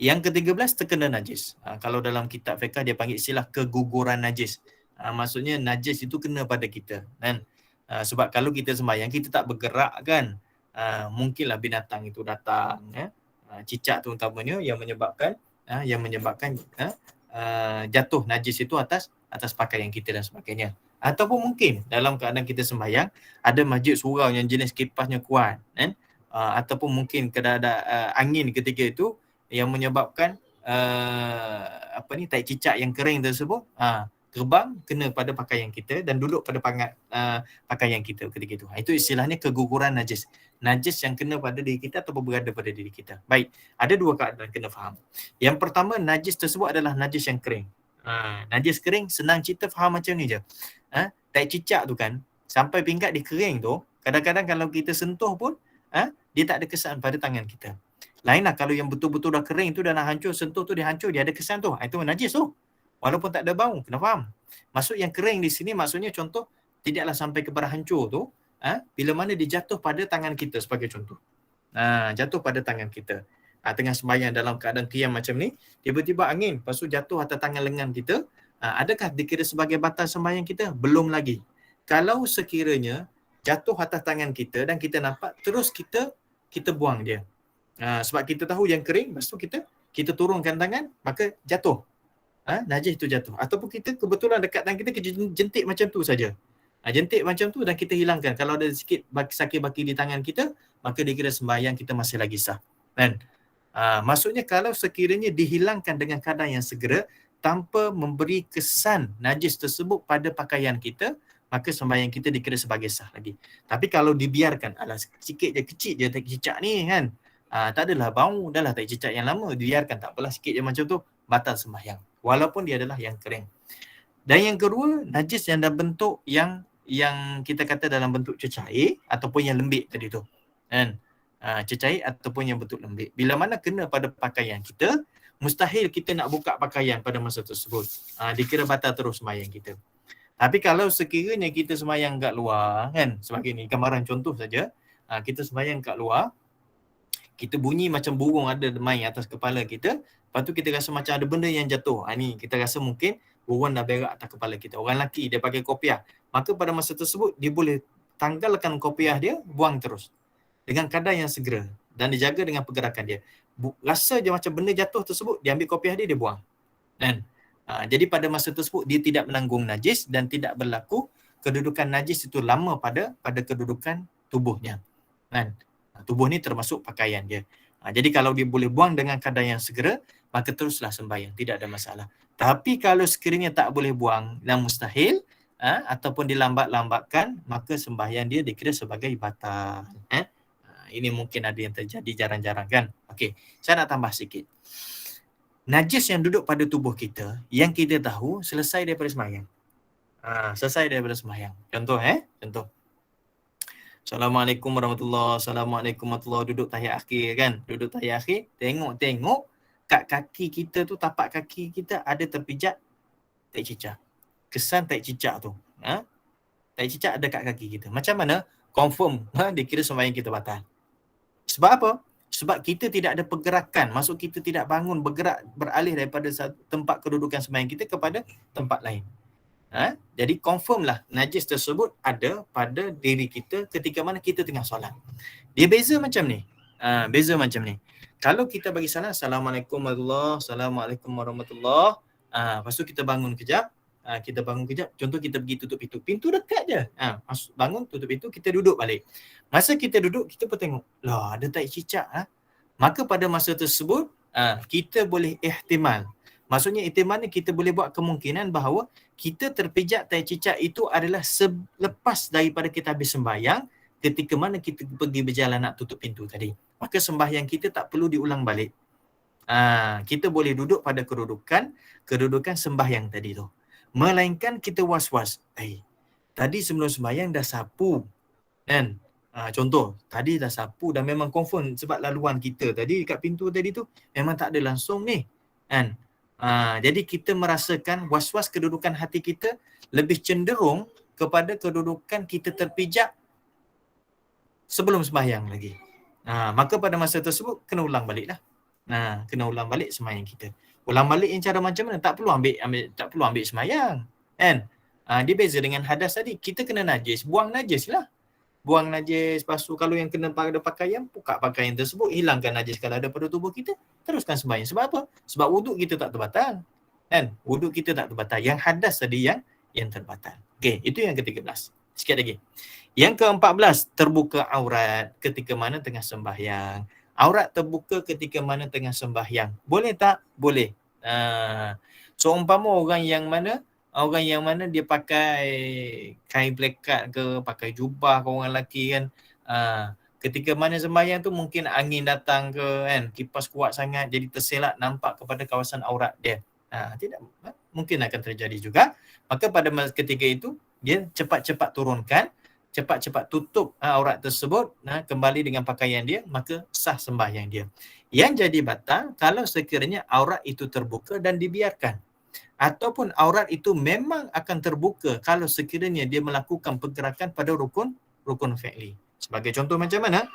Yang ke-13 terkena najis. Kalau dalam kitab fiqh dia panggil istilah keguguran najis. Maksudnya najis itu kena pada kita. Sebab kalau kita sembahyang, kita tak bergerak kan. Mungkinlah binatang itu datang. Cicak tu utamanya yang menyebabkan jatuh najis itu atas pakaian kita dan sebagainya. Ataupun mungkin dalam keadaan kita sembahyang, ada masjid surau yang jenis kipasnya kuat, ataupun mungkin ada angin ketika itu yang menyebabkan tai cicak yang kering tersebut terbang kena pada pakaian kita dan duduk pada pakaian kita ketika itu. Itu istilahnya keguguran najis. Najis yang kena pada diri kita ataupun berada pada diri kita. Baik, ada dua keadaan kena faham. Yang pertama, najis tersebut adalah najis yang kering. Najis kering, senang cerita faham macam ni je. Tai cicak tu kan, sampai tingkat dia kering tu, kadang-kadang kalau kita sentuh pun, dia tak ada kesan pada tangan kita. Lainlah kalau yang betul-betul dah kering tu, dah nak hancur, sentuh tu dia hancur, dia ada kesan tu. Itu najis tu. Walaupun tak ada bau, kena faham. Maksud yang kering di sini maksudnya contoh tidaklah sampai kepada hancur tu, bila mana dia jatuh pada tangan kita sebagai contoh. Jatuh pada tangan kita. Tengah sembahyang dalam keadaan qiyam macam ni, tiba-tiba angin, lepas tu jatuh atas tangan lengan kita, adakah dikira sebagai batal sembahyang kita? Belum lagi. Kalau sekiranya jatuh atas tangan kita dan kita nampak, terus kita buang dia. Sebab kita tahu yang kering, lepas tu kita turunkan tangan, maka jatuh. Najis tu jatuh. Ataupun kita kebetulan dekat tangan kita jentik macam tu saja. Jentik macam tu dan kita hilangkan. Kalau ada sikit sakit baki di tangan kita, maka dikira sembahyang kita masih lagi sah. Kan? Maksudnya kalau sekiranya dihilangkan dengan keadaan yang segera, tanpa memberi kesan najis tersebut pada pakaian kita, maka sembahyang kita dikira sebagai sah lagi. Tapi kalau dibiarkan, sikit je, kecil je tak cicak ni kan, tak adalah bau, dah lah tak cicak yang lama, dibiarkan, tak apalah, sikit je macam tu, batal sembahyang. Walaupun dia adalah yang kering. Dan yang kedua, najis yang dalam bentuk yang kita kata dalam bentuk cecair ataupun yang lembik tadi tu. Kan? Cecair ataupun yang bentuk lembik. Bila mana kena pada pakaian kita, mustahil kita nak buka pakaian pada masa tersebut. Dikira batal terus sembahyang kita. Tapi kalau sekiranya kita sembahyang kat luar, kan, sebagai ni gambaran contoh saja, kita sembahyang kat luar, kita bunyi macam burung ada main atas kepala kita, lepas tu kita rasa macam ada benda yang jatuh. Ni kita rasa mungkin burung dah berak atas kepala kita. Orang lelaki dia pakai kopiah, maka pada masa tersebut dia boleh tanggalkan kopiah dia, buang terus dengan keadaan yang segera dan dijaga dengan pergerakan dia. Rasa je macam benda jatuh tersebut, dia ambil kopiah dia buang. Dan jadi pada masa tersebut dia tidak menanggung najis dan tidak berlaku kedudukan najis itu lama pada kedudukan tubuhnya. Kan? Tubuh ni termasuk pakaian dia. Jadi kalau dia boleh buang dengan keadaan yang segera, maka teruslah sembahyang, tidak ada masalah. Tapi kalau sekiranya tak boleh buang dan mustahil, ataupun dilambat-lambatkan, maka sembahyang dia dikira sebagai batal. Ini mungkin ada yang terjadi jarang-jarang kan. Okey, saya nak tambah sikit. Najis yang duduk pada tubuh kita, yang kita tahu selesai daripada sembahyang. Selesai daripada sembahyang. Contoh. Assalamualaikum warahmatullahi wabarakatuh. Assalamualaikum warahmatullahi wabarakatuh. Duduk tahiyat akhir kan. Duduk tahiyat akhir, tengok kat kaki kita tu, tapak kaki kita ada terpijak tai cicak. Kesan tai cicak tu. Tai cicak ada kat kaki kita. Macam mana? Confirm dikira sembahyang kita batal. Sebab apa? Sebab kita tidak ada pergerakan. Maksud kita tidak bangun, bergerak, beralih daripada tempat kedudukan sembahyang kita kepada tempat lain. Jadi confirmlah najis tersebut ada pada diri kita ketika mana kita tengah solat. Dia beza macam ni. Kalau kita bagi salam, Assalamualaikum warahmatullahi wabarakatuh. Assalamualaikum warahmatullahi wabarakatuh. Lepas tu kita bangun kejap. Contoh kita pergi tutup pintu. Pintu dekat je. Bangun, tutup pintu, kita duduk balik. Masa kita duduk, kita pun tengok, lah ada tai cicak. Maka pada masa tersebut, kita boleh ihtimal. Maksudnya ihtimal ni kita boleh buat kemungkinan bahawa kita terpijak tai cicak itu adalah selepas daripada kita habis sembahyang, ketika mana kita pergi berjalan nak tutup pintu tadi. Maka sembahyang kita tak perlu diulang balik. Kita boleh duduk pada kedudukan sembahyang tadi tu. Melainkan kita was-was. Tadi sebelum sembahyang dah sapu. Kan? Contoh, tadi dah sapu dan memang confirm sebab laluan kita tadi dekat pintu tadi tu memang tak ada langsung ni. Kan? Jadi kita merasakan was-was kedudukan hati kita lebih cenderung kepada kedudukan kita terpijak sebelum sembahyang lagi. Maka pada masa tersebut kena ulang balik lah. Kena ulang balik sembahyang kita. Ulang balik yang cara macam mana? Tak perlu ambil sembahyang. Kan? Dia beza dengan hadas tadi. Kita kena najis, buang najis lah. Buang najis, lepas tu kalau yang kena pada pakaian, buka pakaian tersebut, hilangkan najis kalau ada pada tubuh kita, teruskan sembahyang. Sebab apa? Sebab wuduk kita tak terbatal. Kan? Wuduk kita tak terbatal. Yang hadas tadi yang terbatal. Okey, itu yang ke-13. Sikit lagi. Yang ke-14, terbuka aurat ketika mana tengah sembahyang. Aurat terbuka ketika mana tengah sembahyang. Boleh tak? Boleh. So umpama orang yang mana dia pakai kain plekat ke, pakai jubah ke orang lelaki kan. Ketika mana sembahyang tu mungkin angin datang ke kan, kipas kuat sangat jadi terselak nampak kepada kawasan aurat dia. Tidak, mungkin akan terjadi juga. Maka pada ketika itu dia cepat-cepat turunkan, cepat-cepat tutup aurat tersebut, kembali dengan pakaian dia, maka sah sembahyang dia. Yang jadi batal kalau sekiranya aurat itu terbuka dan dibiarkan. Ataupun aurat itu memang akan terbuka kalau sekiranya dia melakukan pergerakan pada rukun rukun fi'li. Sebagai contoh macam mana?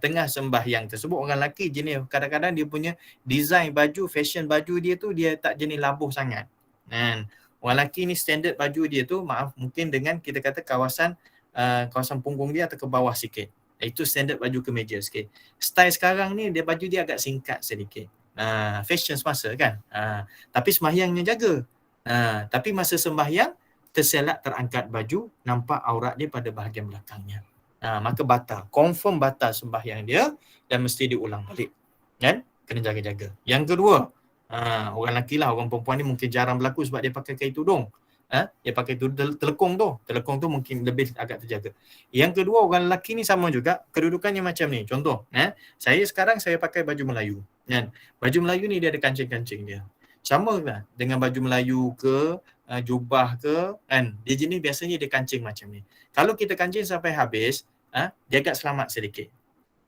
Tengah sembahyang tersebut, orang lelaki jenis kadang-kadang dia punya design baju, fashion baju dia tu dia tak jenis labuh sangat. Orang lelaki ni standard baju dia tu, maaf, mungkin dengan kita kata kawasan punggung dia atau ke bawah sikit. Itu standard baju kemeja sikit. Style sekarang ni dia baju dia agak singkat sedikit. Fashion semasa kan. Tapi sembahyangnya jaga. Tapi masa sembahyang terselak terangkat baju, nampak aurat dia pada bahagian belakangnya. Maka batal. Confirm batal sembahyang dia dan mesti diulang balik. Kan? Kena jaga-jaga. Yang kedua, orang lelaki lah, orang perempuan ni mungkin jarang berlaku sebab dia pakai kain tudung. Dia pakai telekung tu. Telekung tu mungkin lebih agak terjaga. Yang kedua, orang lelaki ni sama juga. Kedudukannya macam ni. Contoh, saya sekarang saya pakai baju Melayu. Kan? Baju Melayu ni dia ada kancing-kancing dia. Sama lah dengan baju Melayu ke, jubah ke, kan? Dia jenis biasanya dia kancing macam ni. Kalau kita kancing sampai habis, dia agak selamat sedikit.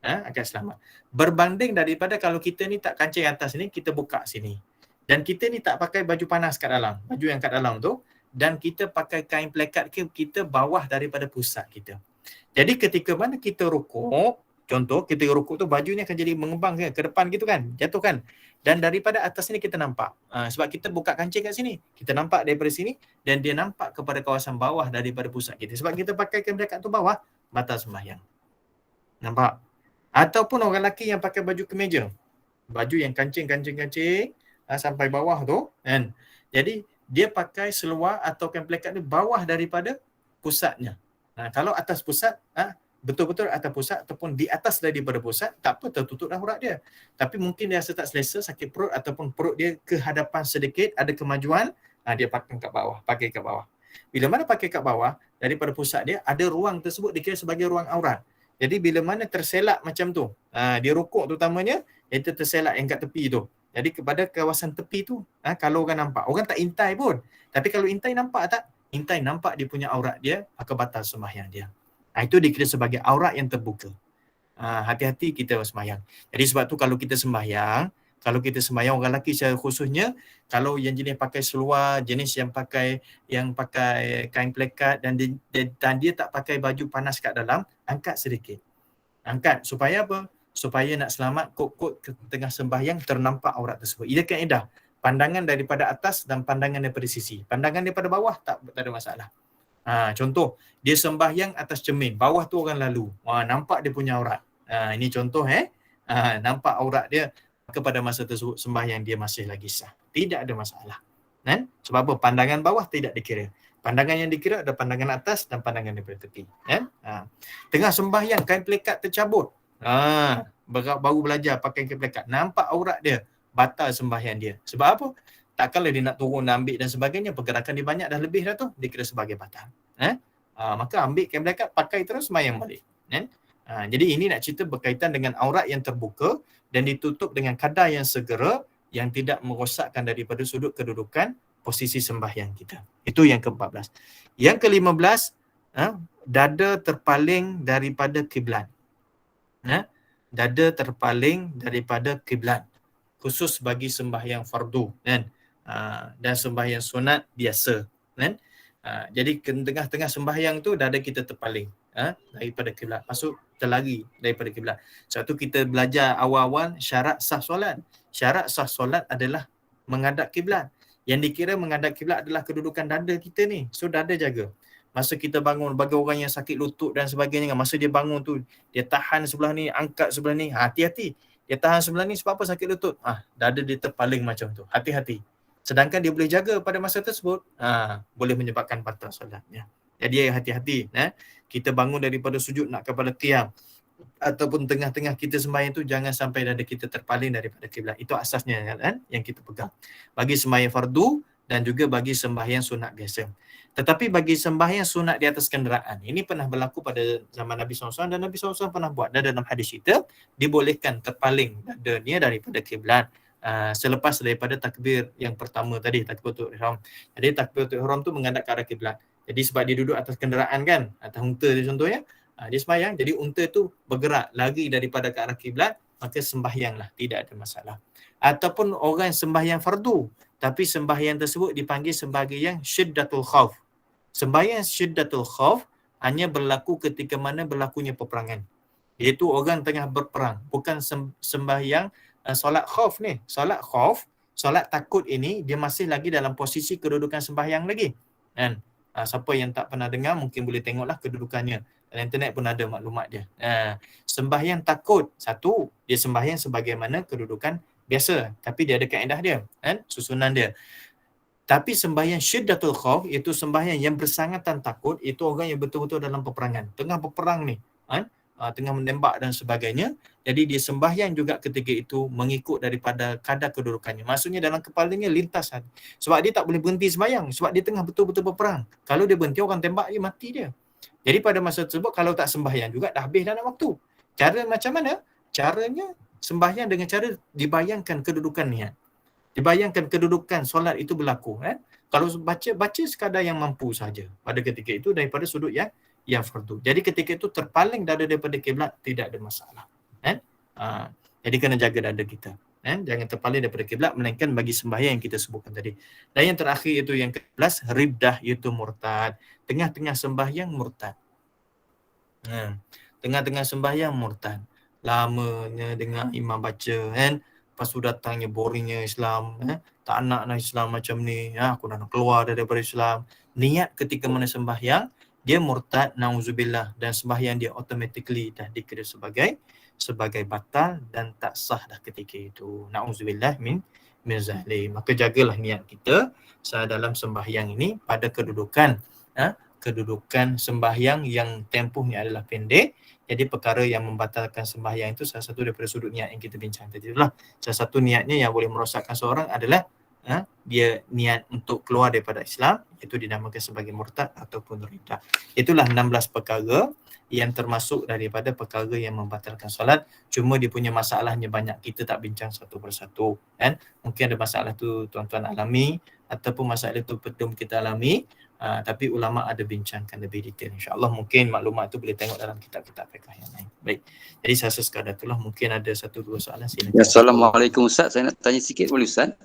Agak selamat. Berbanding daripada kalau kita ni tak kancing atas ni, kita buka sini. Dan kita ni tak pakai baju panas kat dalam. Baju yang kat dalam tu. Dan kita pakai kain plekat kita bawah daripada pusat kita. Jadi ketika mana kita rukuk, contoh kita rukuk tu baju ni akan jadi mengembang ke depan gitu kan, jatuh kan. Dan daripada atas ni kita nampak. Sebab kita buka kancing kat sini. Kita nampak daripada sini dan dia nampak kepada kawasan bawah daripada pusat kita. Sebab kita pakai kain plekat tu bawah, batal sembahyang. Nampak? Ataupun orang lelaki yang pakai baju kemeja. Baju yang kancing sampai bawah tu kan. Jadi dia pakai seluar atau kain plekat ni bawah daripada pusatnya. Kalau atas pusat, betul-betul atas pusat ataupun di atas daripada pusat, tak apa, tertutup dah aurat dia. Tapi mungkin dia rasa tak selesa, sakit perut ataupun perut dia ke hadapan sedikit, ada kemajuan, dia pakai kat bawah. Bila mana pakai kat bawah, daripada pusat dia, ada ruang tersebut dikira sebagai ruang aurat. Jadi bila mana terselak macam tu, dia rukuk terutamanya, itu terselak yang kat tepi tu. Jadi kepada kawasan tepi tu, kalau orang nampak, orang tak intai pun. Tapi kalau intai nampak tak? Intai nampak dia punya aurat dia, maka batal sembahyang dia. Itu dikira sebagai aurat yang terbuka. Hati-hati kita sembahyang. Jadi sebab tu kalau kita sembahyang orang lelaki secara khususnya, kalau yang jenis pakai seluar, jenis yang pakai kain plekat dan dia tak pakai baju panas kat dalam, angkat sedikit. Angkat supaya apa? Supaya nak selamat kot-kot ke tengah sembahyang ternampak aurat tersebut. Ia kaedah. Pandangan daripada atas dan pandangan daripada sisi. Pandangan daripada bawah tak ada masalah. Contoh, dia sembahyang atas cermin, bawah tu orang lalu. Nampak dia punya aurat. Ini contoh nampak aurat dia, kepada masa tersebut sembahyang dia masih lagi sah. Tidak ada masalah. Kan? Sebab apa? Pandangan bawah tidak dikira. Pandangan yang dikira ada pandangan atas dan pandangan daripada tepi. Tengah sembahyang kain plekat tercabut. Baru belajar pakai kain plekat. Nampak aurat dia, batal sembahyang dia. Sebab apa? Takkanlah dia nak turun ambil dan sebagainya, pergerakan dia banyak dah lebih dah tu, dikira sebagai batal. Maka ambil kain plekat, pakai terus sembahyang balik. Jadi ini nak cerita berkaitan dengan aurat yang terbuka dan ditutup dengan kadar yang segera yang tidak merosakkan daripada sudut kedudukan posisi sembahyang kita. Itu yang ke-14. Yang ke-15, dada terpaling daripada kiblat. Dada terpaling daripada kiblat. Khusus bagi sembahyang fardu kan? Dan sembahyang sunat biasa kan? Jadi tengah-tengah sembahyang tu dada kita terpaling daripada kiblat, masuk terlari daripada kiblat. Sebab tu kita belajar awal-awal syarat sah solat. Syarat sah solat adalah menghadap kiblat. Yang dikira menghadap kiblat adalah kedudukan dada kita ni. So dada jaga. Masa kita bangun, bagi orang yang sakit lutut dan sebagainya, masa dia bangun tu, dia tahan sebelah ni, angkat sebelah ni, hati-hati. Dia tahan sebelah ni sebab apa sakit lutut? Dada dia terpaling macam tu. Hati-hati. Sedangkan dia boleh jaga pada masa tersebut, boleh menyebabkan batal solatnya. Jadi hati-hati. Kita bangun daripada sujud nak kepada qiyam, ataupun tengah-tengah kita sembahyang tu, jangan sampai dada kita terpaling daripada kiblat. Itu asasnya kan, yang kita pegang. Bagi sembahyang fardu dan juga bagi sembahyang sunat biasa. Tetapi bagi sembahyang sunat di atas kenderaan, ini pernah berlaku pada zaman Nabi SAW dan Nabi SAW pernah buat. Dan dalam hadis kita, dibolehkan terpaling dadanya daripada kiblat. Selepas daripada takbir yang pertama tadi, takbiratul ihram. Jadi takbiratul ihram tu menghadap ke arah kiblat. Jadi sebab dia duduk atas kenderaan kan, atas unta dia contohnya, dia sembahyang, jadi unta tu bergerak lari daripada ke arah kiblat, maka sembahyanglah, tidak ada masalah. Ataupun orang sembahyang fardu, tapi sembahyang tersebut dipanggil sebagai yang syiddatul khauf. Sembahyang syiddatul khauf, hanya berlaku ketika mana berlakunya peperangan. Iaitu orang tengah berperang, bukan sembahyang solat khauf ni. Solat khauf, solat takut ini dia masih lagi dalam posisi kedudukan sembahyang lagi. Kan? Siapa yang tak pernah dengar mungkin boleh tengoklah kedudukannya. Dalam internet pun ada maklumat dia. Sembahyang takut, satu, dia sembahyang sebagaimana kedudukan biasa, tapi dia ada kaedah dia, kan? Susunan dia. Tapi sembahyang syiddatul khauf, iaitu sembahyang yang bersangatan takut, itu orang yang betul-betul dalam peperangan. Tengah berperang ni, kan? Tengah menembak dan sebagainya. Jadi dia sembahyang juga ketika itu mengikut daripada kadar kedudukannya. Maksudnya dalam kepalanya lintas hati. Sebab dia tak boleh berhenti sembahyang. Sebab dia tengah betul-betul berperang. Kalau dia berhenti, orang tembak dia, mati dia. Jadi pada masa tersebut, kalau tak sembahyang juga, dah habis dalam waktu. Cara macam mana? Caranya sembahyang dengan cara dibayangkan kedudukan niat. Dibayangkan kedudukan solat itu berlaku, kan? Kalau baca sekadar yang mampu saja pada ketika itu daripada sudut yang fardu. Jadi ketika itu terpaling daripada kiblat, tidak ada masalah, kan? Jadi kena jaga dada kita, kan? Jangan terpaling daripada kiblat melainkan bagi sembahyang yang kita sebutkan tadi. Dan yang terakhir itu yang ke-11, riddah, iaitu murtad. Tengah-tengah sembahyang murtad. Tengah-tengah sembahyang murtad. Lamanya dengar imam baca, kan? Lepas tu datangnya boringnya Islam, tak nak Islam macam ni, aku nak keluar daripada Islam. Niat ketika mana sembahyang, dia murtad, na'udzubillah, dan sembahyang dia automatically dah dikira sebagai batal dan tak sah dah ketika itu. Na'udzubillah min zalim. Maka jagalah niat kita dalam sembahyang ini pada kedudukan sembahyang yang tempohnya adalah pendek. Jadi perkara yang membatalkan sembahyang itu salah satu daripada sudut niat yang kita bincang tadi itulah. Salah satu niatnya yang boleh merosakkan seorang adalah dia niat untuk keluar daripada Islam, itu dinamakan sebagai murtad ataupun riddah. Itulah 16 perkara yang termasuk daripada perkara yang membatalkan solat. Cuma dia punya masalahnya banyak, kita tak bincang satu persatu, kan? Mungkin ada masalah tu tuan-tuan alami ataupun masalah itu belum kita alami. Tapi ulama ada bincangkan lebih detail, insya-Allah. Mungkin maklumat tu boleh tengok dalam kitab-kitab fiqh yang lain. Baik. Jadi saya rasa sekadar itulah, mungkin ada satu dua soalan silakan. Ya, Assalamualaikum Ustaz. Saya nak tanya sikit boleh Ustaz?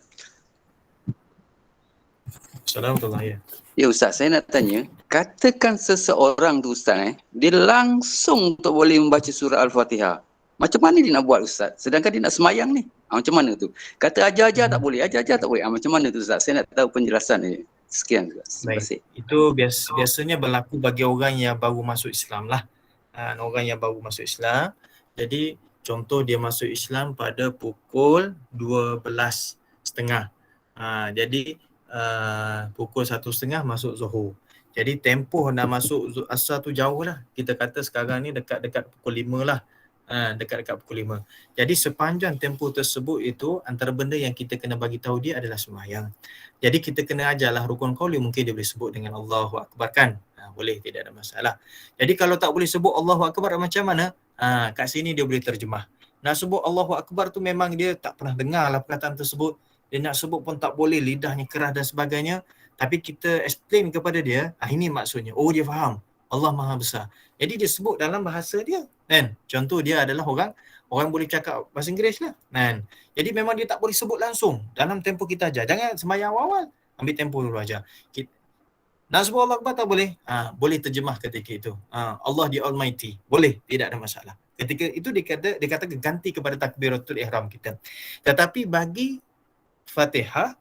Assalamualaikum. Ya Ustaz, saya nak tanya, katakan seseorang tu Ustaz, dia langsung tak boleh membaca surah Al-Fatihah. Macam mana dia nak buat Ustaz? Sedangkan dia nak semayang ni. Macam mana tu? Kata ajar-ajar tak boleh, ajar-ajar tak boleh. Macam mana tu Ustaz? Saya nak tahu penjelasan ni. Sekian. Terima kasih. Itu biasanya berlaku bagi orang yang baru masuk Islam lah. Orang yang baru masuk Islam. Jadi contoh dia masuk Islam pada pukul 12.30. Jadi pukul 1.30 masuk Zuhur. Jadi tempoh nak masuk asar tu jauh lah. Kita kata sekarang ni dekat-dekat pukul 5 lah. Dekat-dekat pukul 5. Jadi sepanjang tempoh tersebut itu, antara benda yang kita kena bagi tahu dia adalah sembahyang. Jadi kita kena ajarlah rukun qauli, mungkin dia boleh sebut dengan Allahu Akbar, kan? Boleh, tidak ada masalah. Jadi kalau tak boleh sebut Allahu Akbar macam mana? Kat sini dia boleh terjemah. Nak sebut Allahu Akbar tu memang dia tak pernah dengar lah perkataan tersebut. Dia nak sebut pun tak boleh, lidahnya keras dan sebagainya. Tapi kita explain kepada dia, ini maksudnya. Oh, dia faham. Allah Maha Besar. Jadi dia sebut dalam bahasa dia, kan? Contoh dia adalah orang boleh cakap bahasa Inggeris lah, kan? Jadi memang dia tak boleh sebut langsung dalam tempoh kita ajar. Jangan sembahyang awal, ambil tempoh dulu aja. Nak sebut Allah Akbar tak boleh? Boleh terjemah ketika itu. Allah the Almighty. Boleh, tidak ada masalah. Ketika itu dikatakan ganti kepada takbiratul ihram kita. Tetapi bagi Fatihah,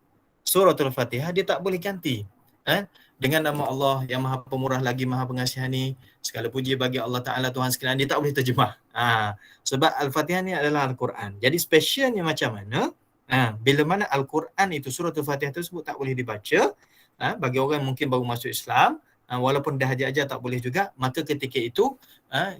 suratul Fatihah, dia tak boleh ganti. Dengan nama Allah yang Maha Pemurah lagi Maha Pengasihani, segala puji bagi Allah Ta'ala Tuhan sekalian, dia tak boleh terjemah. Sebab Al-Fatihah ni adalah Al-Quran. Jadi specialnya macam mana? Bila mana Al-Quran itu, suratul Fatihah tersebut tak boleh dibaca, bagi orang yang mungkin baru masuk Islam, walaupun dah ajar-ajar tak boleh juga, maka ketika itu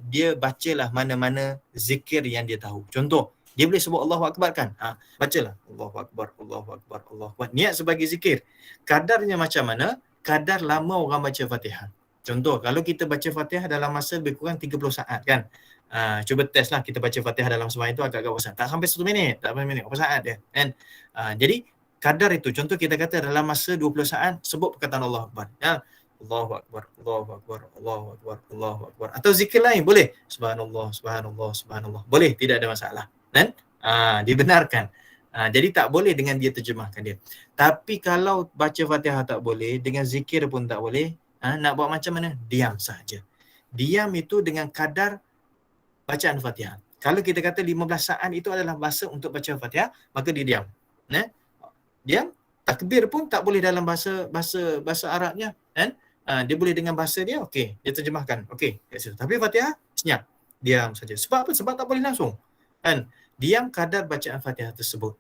dia bacalah mana-mana zikir yang dia tahu. Contoh, dia boleh sebut Allahu Akbar, kan? Bacalah Allahu Akbar, Allahu Akbar, Allahu Akbar. Niat sebagai zikir. Kadarnya macam mana? Kadar lama orang baca Fatihah. Contoh, kalau kita baca Fatihah dalam masa lebih kurang 30 saat, kan? Cuba test lah, kita baca Fatihah dalam sembahyang itu agak-agak berapa saat? Tak sampai 1 minit, tak sampai minit, berapa saat dia, kan? Jadi kadar itu, contoh kita kata dalam masa 20 saat sebut perkataan Allahu Akbar, ya. Allahu Akbar, Allahu Akbar, Allahu Akbar, Allahu Akbar. Atau zikir lain boleh. Subhanallah, subhanallah, subhanallah. Boleh, tidak ada masalah. Dan dibenarkan. Jadi tak boleh dengan dia terjemahkan dia. Tapi kalau baca Fatihah tak boleh, dengan zikir pun tak boleh, nak buat macam mana? Diam saja. Diam itu dengan kadar bacaan Fatihah. Kalau kita kata 15 saat itu adalah masa untuk baca Fatihah, maka dia diam. Diam. Takbir pun tak boleh dalam bahasa Arabnya, kan? Dia boleh dengan bahasa dia, okey, dia terjemahkan. Okey, kat situ. Tapi Fatihah senyap. Diam saja. Sebab apa? Sebab tak boleh langsung. Kan? Diam kadar bacaan Fatihah tersebut.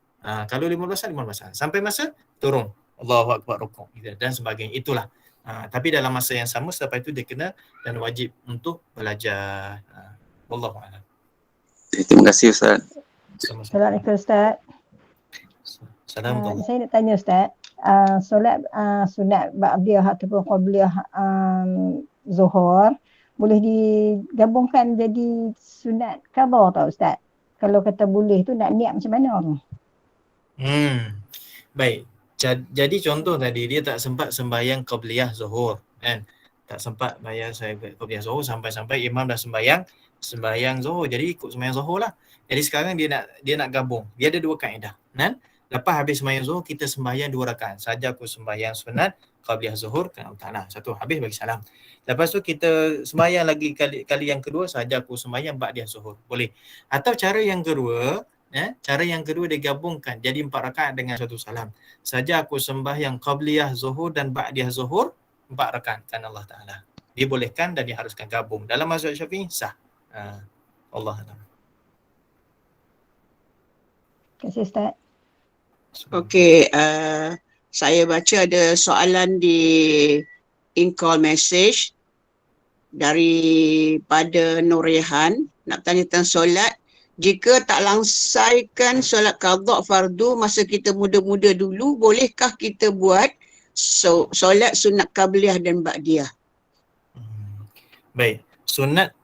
Kalau 15 saat, 15 saat. Sampai masa turun. Allahu akbar rukuk dan sebagainya. Itulah. Tapi dalam masa yang sama selepas itu dia kena dan wajib untuk belajar. Wallahu a'lam. Terima kasih Ustaz. Assalamualaikum Ustaz. Assalamualaikum. Saya nak tanya Ustaz, solat sunat ba'diyah ataupun qabliyah Zuhur boleh digabungkan jadi sunat qadha tak Ustaz? Kalau kata boleh tu nak niat macam mana tu? Baik. Jadi contoh tadi dia tak sempat sembahyang qabliyah Zuhur, kan? Tak sempat bayar saya qabliyah Zuhur sampai imam dah sembahyang Zuhur. Jadi ikut sembahyang Zuhur lah. Jadi sekarang dia nak gabung. Dia ada 2 kaedah, kan? Lepas habis sembahyang Zuhur, kita sembahyang 2 rakaat. Saja aku sembahyang sunat qabliyah Zuhur kena utara. Satu, habis bagi salam. Lepas tu kita sembahyang lagi kali yang kedua, saja aku sembahyang ba'diyah Zuhur. Boleh. Atau cara yang kedua digabungkan jadi 4 rakaat dengan 1 salam. Saja aku sembahyang qabliyah Zuhur dan ba'diyah Zuhur 4 rakaat kan Allah Taala. Dibolehkan dan diharuskan gabung. Dalam mazhab Syafi'i sah. Allah Taala. Terima kasih Ustaz. Okey, saya baca ada soalan di in-call message daripada Nurihan nak tanya tentang solat. Jika tak langsaikan solat qadha fardu masa kita muda-muda dulu, bolehkah kita buat solat sunat qabliyah dan ba'diyah? Baik, sunat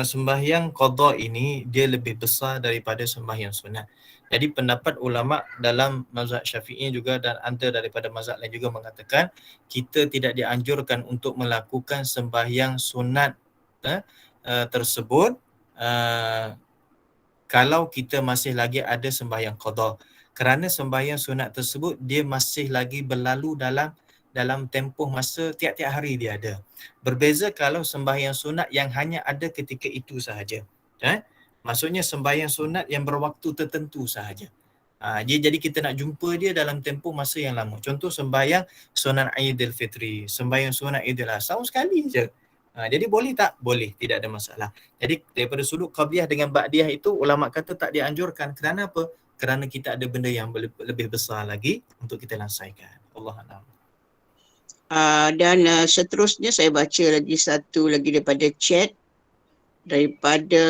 sembahyang qadha ini dia lebih besar daripada sembahyang sunat. Jadi pendapat ulama dalam mazhab Syafi'i juga dan antara daripada mazhab lain juga mengatakan kita tidak dianjurkan untuk melakukan sembahyang sunat tersebut kalau kita masih lagi ada sembahyang qadha. Kerana sembahyang sunat tersebut dia masih lagi berlalu dalam tempoh masa tiap-tiap hari dia ada. Berbeza kalau sembahyang sunat yang hanya ada ketika itu sahaja. Maksudnya sembahyang sunat yang berwaktu tertentu sahaja. Jadi kita nak jumpa dia dalam tempoh masa yang lama. Contoh sembahyang sunat Aidilfitri, sembahyang sunat Aidil Adha, setahun sekali je. Jadi boleh tak? Boleh, tidak ada masalah. Jadi daripada sudut qabliyah dengan ba'diyah itu ulama kata tak dianjurkan. Kerana apa? Kerana kita ada benda yang lebih besar lagi untuk kita langsaikan. Allah a'lam. Dan seterusnya saya baca lagi satu lagi daripada chat daripada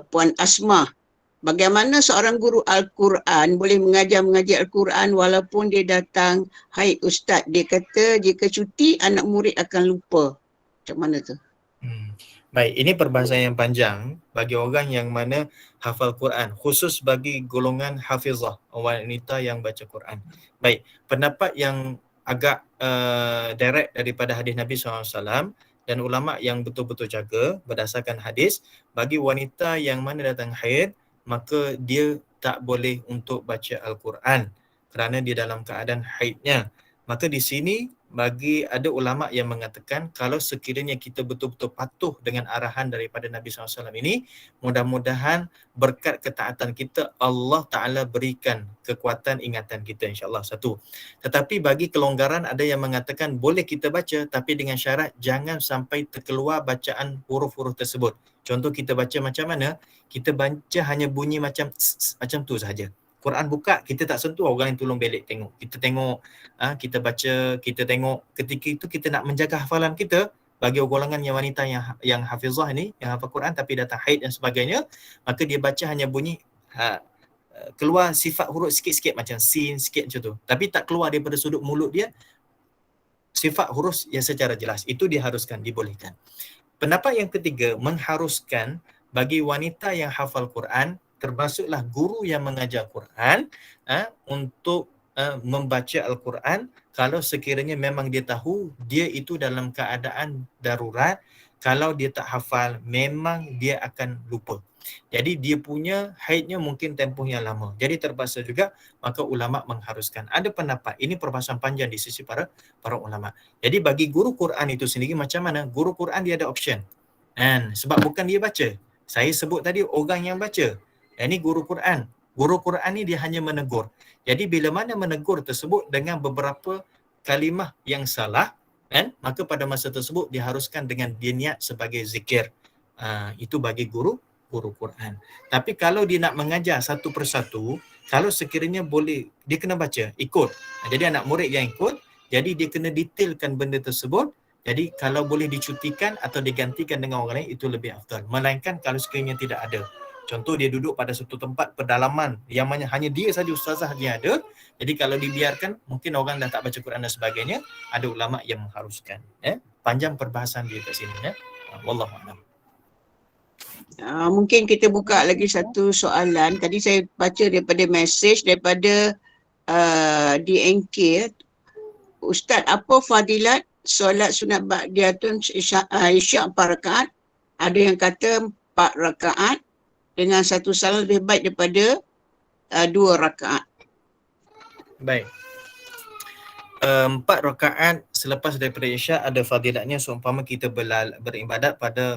Puan Asma. Bagaimana seorang guru Al-Quran boleh mengajar Al-Quran walaupun dia datang, hai Ustaz, dia kata jika cuti anak murid akan lupa. Macam mana tu? Baik, ini perbahasan yang panjang bagi orang yang mana hafal Quran, khusus bagi golongan hafizah, wanita yang baca Quran. Baik, pendapat yang agak direct daripada hadis Nabi SAW dan ulama yang betul-betul jaga berdasarkan hadis, bagi wanita yang mana datang haid, maka dia tak boleh untuk baca Al-Quran kerana dia dalam keadaan haidnya. Maka di sini bagi ada ulama yang mengatakan kalau sekiranya kita betul-betul patuh dengan arahan daripada Nabi SAW ini, mudah-mudahan berkat ketaatan kita Allah Ta'ala berikan kekuatan ingatan kita insyaAllah. Satu. Tetapi bagi kelonggaran ada yang mengatakan boleh kita baca tapi dengan syarat jangan sampai terkeluar bacaan huruf-huruf tersebut. Contoh kita baca macam mana? Kita baca hanya bunyi macam tu sahaja. Quran buka, kita tak sentuh, orang yang tolong belik tengok. Kita tengok, kita baca, kita tengok. Ketika itu kita nak menjaga hafalan kita, bagi golongan yang wanita yang hafizah ni, yang hafal Quran tapi datang haid dan sebagainya, maka dia baca hanya bunyi keluar sifat huruf sikit-sikit macam sin sikit macam tu. Tapi tak keluar daripada sudut mulut dia sifat huruf yang secara jelas. Itu diharuskan, dibolehkan. Pendapat yang ketiga, mengharuskan bagi wanita yang hafal Quran, termasuklah guru yang mengajar Quran, untuk membaca Al-Quran kalau sekiranya memang dia tahu dia itu dalam keadaan darurat. Kalau dia tak hafal, memang dia akan lupa. Jadi dia punya haidnya mungkin tempoh yang lama. Jadi terpaksa juga maka ulama mengharuskan. Ada pendapat, ini perbahasan panjang di sisi para ulama. Jadi bagi guru Quran itu sendiri macam mana? Guru Quran dia ada option. Dan sebab bukan dia baca. Saya sebut tadi orang yang baca. Ini guru Quran. Guru Quran ni dia hanya menegur. Jadi bila mana menegur tersebut dengan beberapa kalimah yang salah, kan, maka pada masa tersebut diharuskan dengan dia niat sebagai zikir. Itu bagi guru Quran. Tapi kalau dia nak mengajar satu persatu, kalau sekiranya boleh, dia kena baca, ikut. Jadi anak murid yang ikut, jadi dia kena detailkan benda tersebut. Jadi kalau boleh dicutikan atau digantikan dengan orang lain, itu lebih afdal. Melainkan kalau sekiranya tidak ada. Contoh dia duduk pada satu tempat pedalaman yang hanya dia saja ustazah dia ada. Jadi kalau dibiarkan, mungkin orang dah tak baca Quran dan sebagainya, ada ulama yang mengharuskan. Panjang perbahasan dia kat sini. Wallahu a'lam. Mungkin kita buka lagi satu soalan. Tadi saya baca daripada mesej daripada DNK. Ustaz, apa fadilat solat sunat ba'diyatun isyak 4 rakaat? Ada yang kata 4 rakaat dengan satu salam lebih baik daripada 2 rakaat. Baik. 4 rakaat selepas daripada isyak ada fadilatnya seumpama kita beribadat pada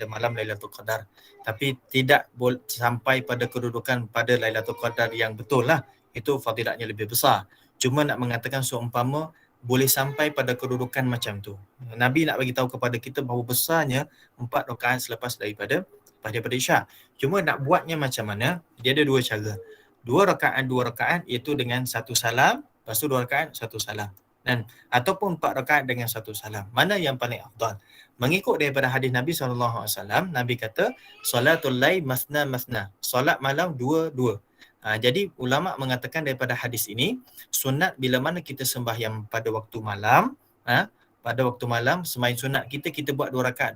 malam Lailatul Qadar. Tapi tidak sampai pada kedudukan pada Lailatul Qadar yang betul lah. Itu fadilatnya lebih besar. Cuma nak mengatakan seumpama boleh sampai pada kedudukan macam tu. Nabi nak bagi tahu kepada kita bahawa besarnya 4 rakaat selepas daripada isyak. Cuma nak buatnya macam mana? Dia ada 2 cara. 2 rakaat iaitu dengan 1 salam, lepas tu 2 rakaat 1 salam. Dan ataupun 4 rakaat dengan 1 salam. Mana yang paling afdal? Mengikut daripada hadis Nabi SAW, Nabi kata salatul lail masna. Solat malam 2-2. Jadi ulama mengatakan daripada hadis ini, sunat bila mana kita sembahyang pada waktu malam, pada waktu malam sembahyang sunat kita buat 2 rakaat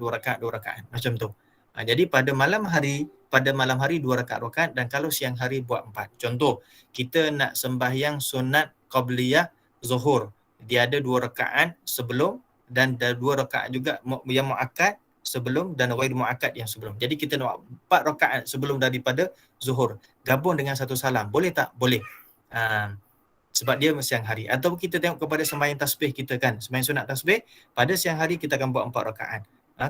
macam tu. Jadi pada malam hari 2 rakaat dan kalau siang hari buat 4. Contoh, kita nak sembahyang sunat qabliyah zuhur. Dia ada 2 rakaat sebelum dan 2 rakaat juga yang muakkad sebelum dan ghair muakkad yang sebelum. Jadi kita nak 4 rakaat sebelum daripada zuhur. Gabung dengan 1 salam. Boleh tak? Boleh. Sebab dia siang hari. Atau kita tengok kepada sembahyang tasbih kita kan. Sembahyang sunat tasbih, pada siang hari kita akan buat 4 rakaat.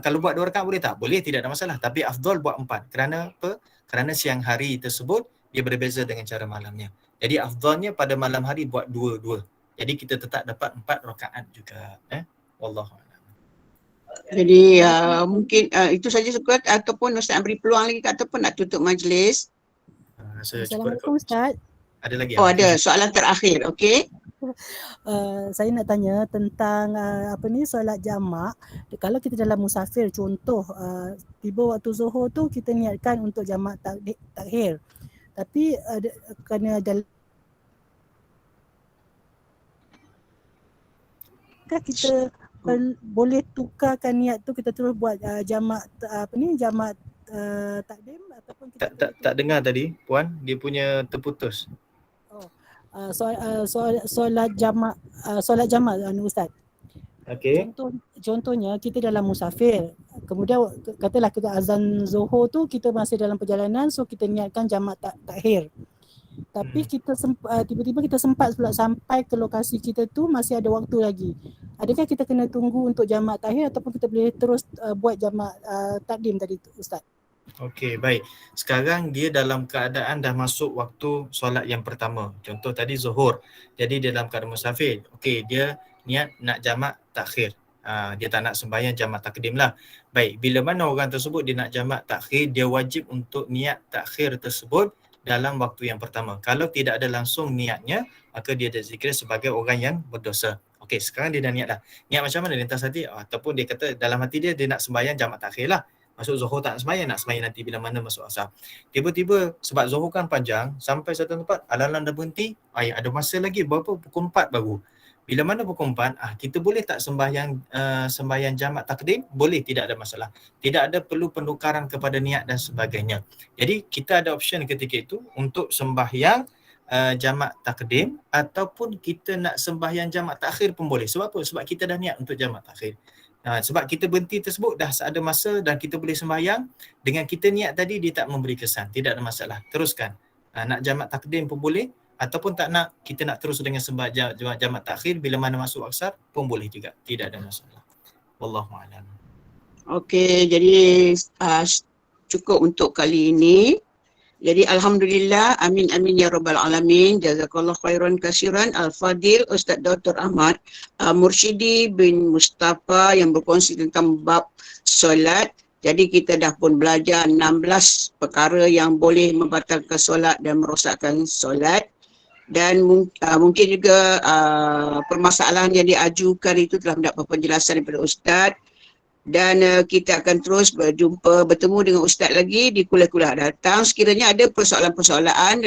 Kalau buat 2 rakaat boleh tak? Boleh, tidak ada masalah. Tapi afdal buat 4. Kerana apa? Kerana siang hari tersebut dia berbeza dengan cara malamnya. Jadi afdalnya pada malam hari buat 2-2. Jadi kita tetap dapat 4 rakaat juga. Wallahu a'lam. Jadi mungkin itu saja Ustaz, ataupun Ustaz beri peluang lagi ataupun nak tutup majlis. Assalamualaikum Ustaz. Ada lagi? Ada soalan terakhir, okey? Saya nak tanya tentang solat jamak. Kalau kita dalam musafir, contoh tiba waktu Zuhur tu kita niatkan untuk jamak takhir. Tapi kerana kita boleh tukarkan niat tu, kita terus buat jamak jamak takdim ataupun kita tak dengar tadi puan, dia punya terputus. Solat jamak Ustaz. Okey. Contohnya kita dalam musafir, kemudian katalah kita azan Zuhur tu kita masih dalam perjalanan, so kita niatkan jamak takhir. Tapi kita tiba-tiba kita sempat pula sampai ke lokasi kita tu masih ada waktu lagi. Adakah kita kena tunggu untuk jamak takhir ataupun kita boleh terus buat jamak takdim tadi tu Ustaz? Okey, baik. Sekarang dia dalam keadaan dah masuk waktu solat yang pertama. Contoh tadi Zuhur. Jadi dia dalam keadaan musafir. Okey, dia niat nak jamak takhir. Dia tak nak sembahyang jamak takdim lah. Baik, bila mana orang tersebut dia nak jamak takhir, dia wajib untuk niat takhir tersebut dalam waktu yang pertama. Kalau tidak ada langsung niatnya, maka dia dizikir sebagai orang yang berdosa. Okey, sekarang dia dah niat dah. Niat macam mana? Lintas hati ataupun dia kata dalam hati dia nak sembahyang jamak takhir lah. Masuk Zuhur tak nak sembahyang nanti bila mana masuk asar. Tiba-tiba sebab Zuhur kan panjang, sampai satu tempat alam-alam dah berhenti, ada masa lagi berapa? Pukul 4 baru. Bila mana pukul 4, kita boleh tak sembahyang jamak takdim? Boleh, tidak ada masalah. Tidak ada perlu penukaran kepada niat dan sebagainya. Jadi kita ada option ketika itu untuk sembahyang jamak takdim ataupun kita nak sembahyang jamak takhir pun boleh. Sebab apa? Sebab kita dah niat untuk jamak takhir. Sebab kita berhenti tersebut dah ada masa dan kita boleh sembahyang, dengan kita niat tadi dia tak memberi kesan, tidak ada masalah. Teruskan. Nak jamak takdim pun boleh, ataupun tak nak, kita nak terus dengan sembahyang jamak takhir bila mana masuk aksar pun boleh juga, tidak ada masalah. Wallahu a'lam. Okey, jadi cukup untuk kali ini. Jadi alhamdulillah, amin amin ya rabbal alamin. Jazakallah khairan kasiran Al-Fadil Ustaz Dr. Ahmad Mursyidi bin Mustafa yang berkongsi tentang bab solat. Jadi kita dah pun belajar 16 perkara yang boleh membatalkan solat dan merosakkan solat. Dan mungkin juga permasalahan yang diajukan itu telah mendapat penjelasan daripada Ustaz. Dan kita akan terus bertemu dengan Ustaz lagi di kuliah-kuliah datang. Sekiranya ada persoalan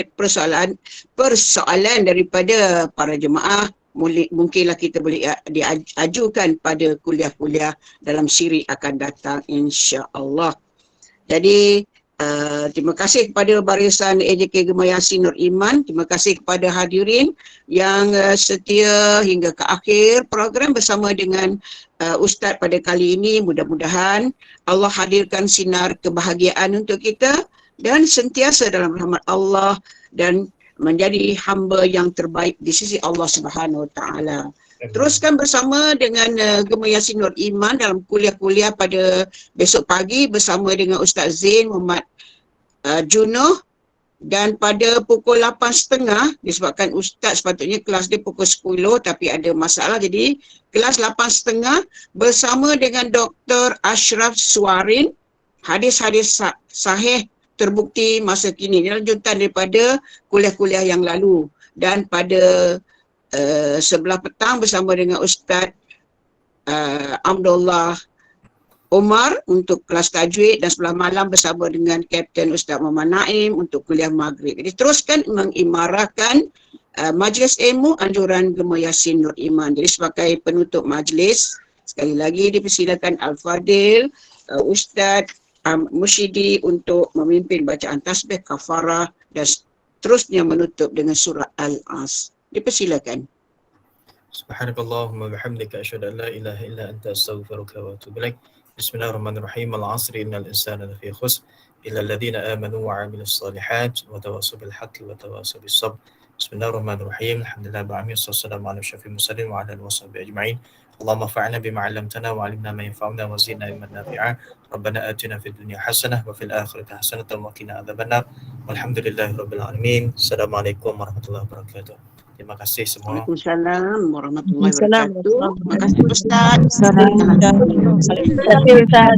daripada para jemaah, mungkinlah kita boleh diajukan pada kuliah-kuliah dalam siri akan datang, insya-Allah. Jadi terima kasih kepada barisan AJK Gemah Yasin Nur Iman. Terima kasih kepada hadirin yang setia hingga ke akhir program bersama dengan Ustaz pada kali ini. Mudah-mudahan Allah hadirkan sinar kebahagiaan untuk kita dan sentiasa dalam rahmat Allah dan menjadi hamba yang terbaik di sisi Allah Subhanahu Wa Taala. Teruskan bersama dengan Gemah Yasin Nur Iman dalam kuliah-kuliah pada besok pagi bersama dengan Ustaz Zain Muhammad Junoh, dan pada pukul 8.30 disebabkan Ustaz sepatutnya kelas dia pukul 10 tapi ada masalah, jadi kelas 8.30 bersama dengan Dr. Ashraf Suwarin, hadis-hadis sahih terbukti masa kini. Ini lanjutan daripada kuliah-kuliah yang lalu. Dan pada sebelah petang bersama dengan Ustaz Abdullah Omar untuk kelas tajwid, dan sebelah malam bersama dengan Kapten Ustaz Muhammad Naim untuk kuliah maghrib. Jadi teruskan mengimarahkan majlis ilmu anjuran Gemah Yasin Nur Iman. Jadi sebagai penutup majlis, sekali lagi dipersilakan Al-Fadil Ustaz Mursyidi untuk memimpin bacaan tasbih, kafarah dan terusnya menutup dengan surah Al-As. Dipersilakan. Subhanakallahumma bihamdika asyhadu an la ilaha illa anta astaghfiruka wa atubu ilaik. Bismillahirrahmanirrahim. Al-'asri innal insana lafi khusr illa alladhina amanu wa 'amilus solihat wa tawassaw bil haqqi wa tawassaw bis sabr. Bismillahirrahmanirrahim. Alhamdulillah ba'amin sallallahu ala syafi'il mursalin wa ala alihi washabihi ajma'in. Allahumma fa'alna bima 'allamtana wa 'allimna ma yanfa'una wa zidna ilman nafi'a. Rabbana atina fid dunya hasanah wa fil akhirati hasanatan wa qina adzabannar. Walhamdulillahirabbil alamin. Assalamualaikum warahmatullahi wabarakatuh. Terima kasih semua. Waalaikumsalam warahmatullahi Waalaikumsalam wabarakatuh. Terima kasih Ustaz. Terima kasih Ustaz.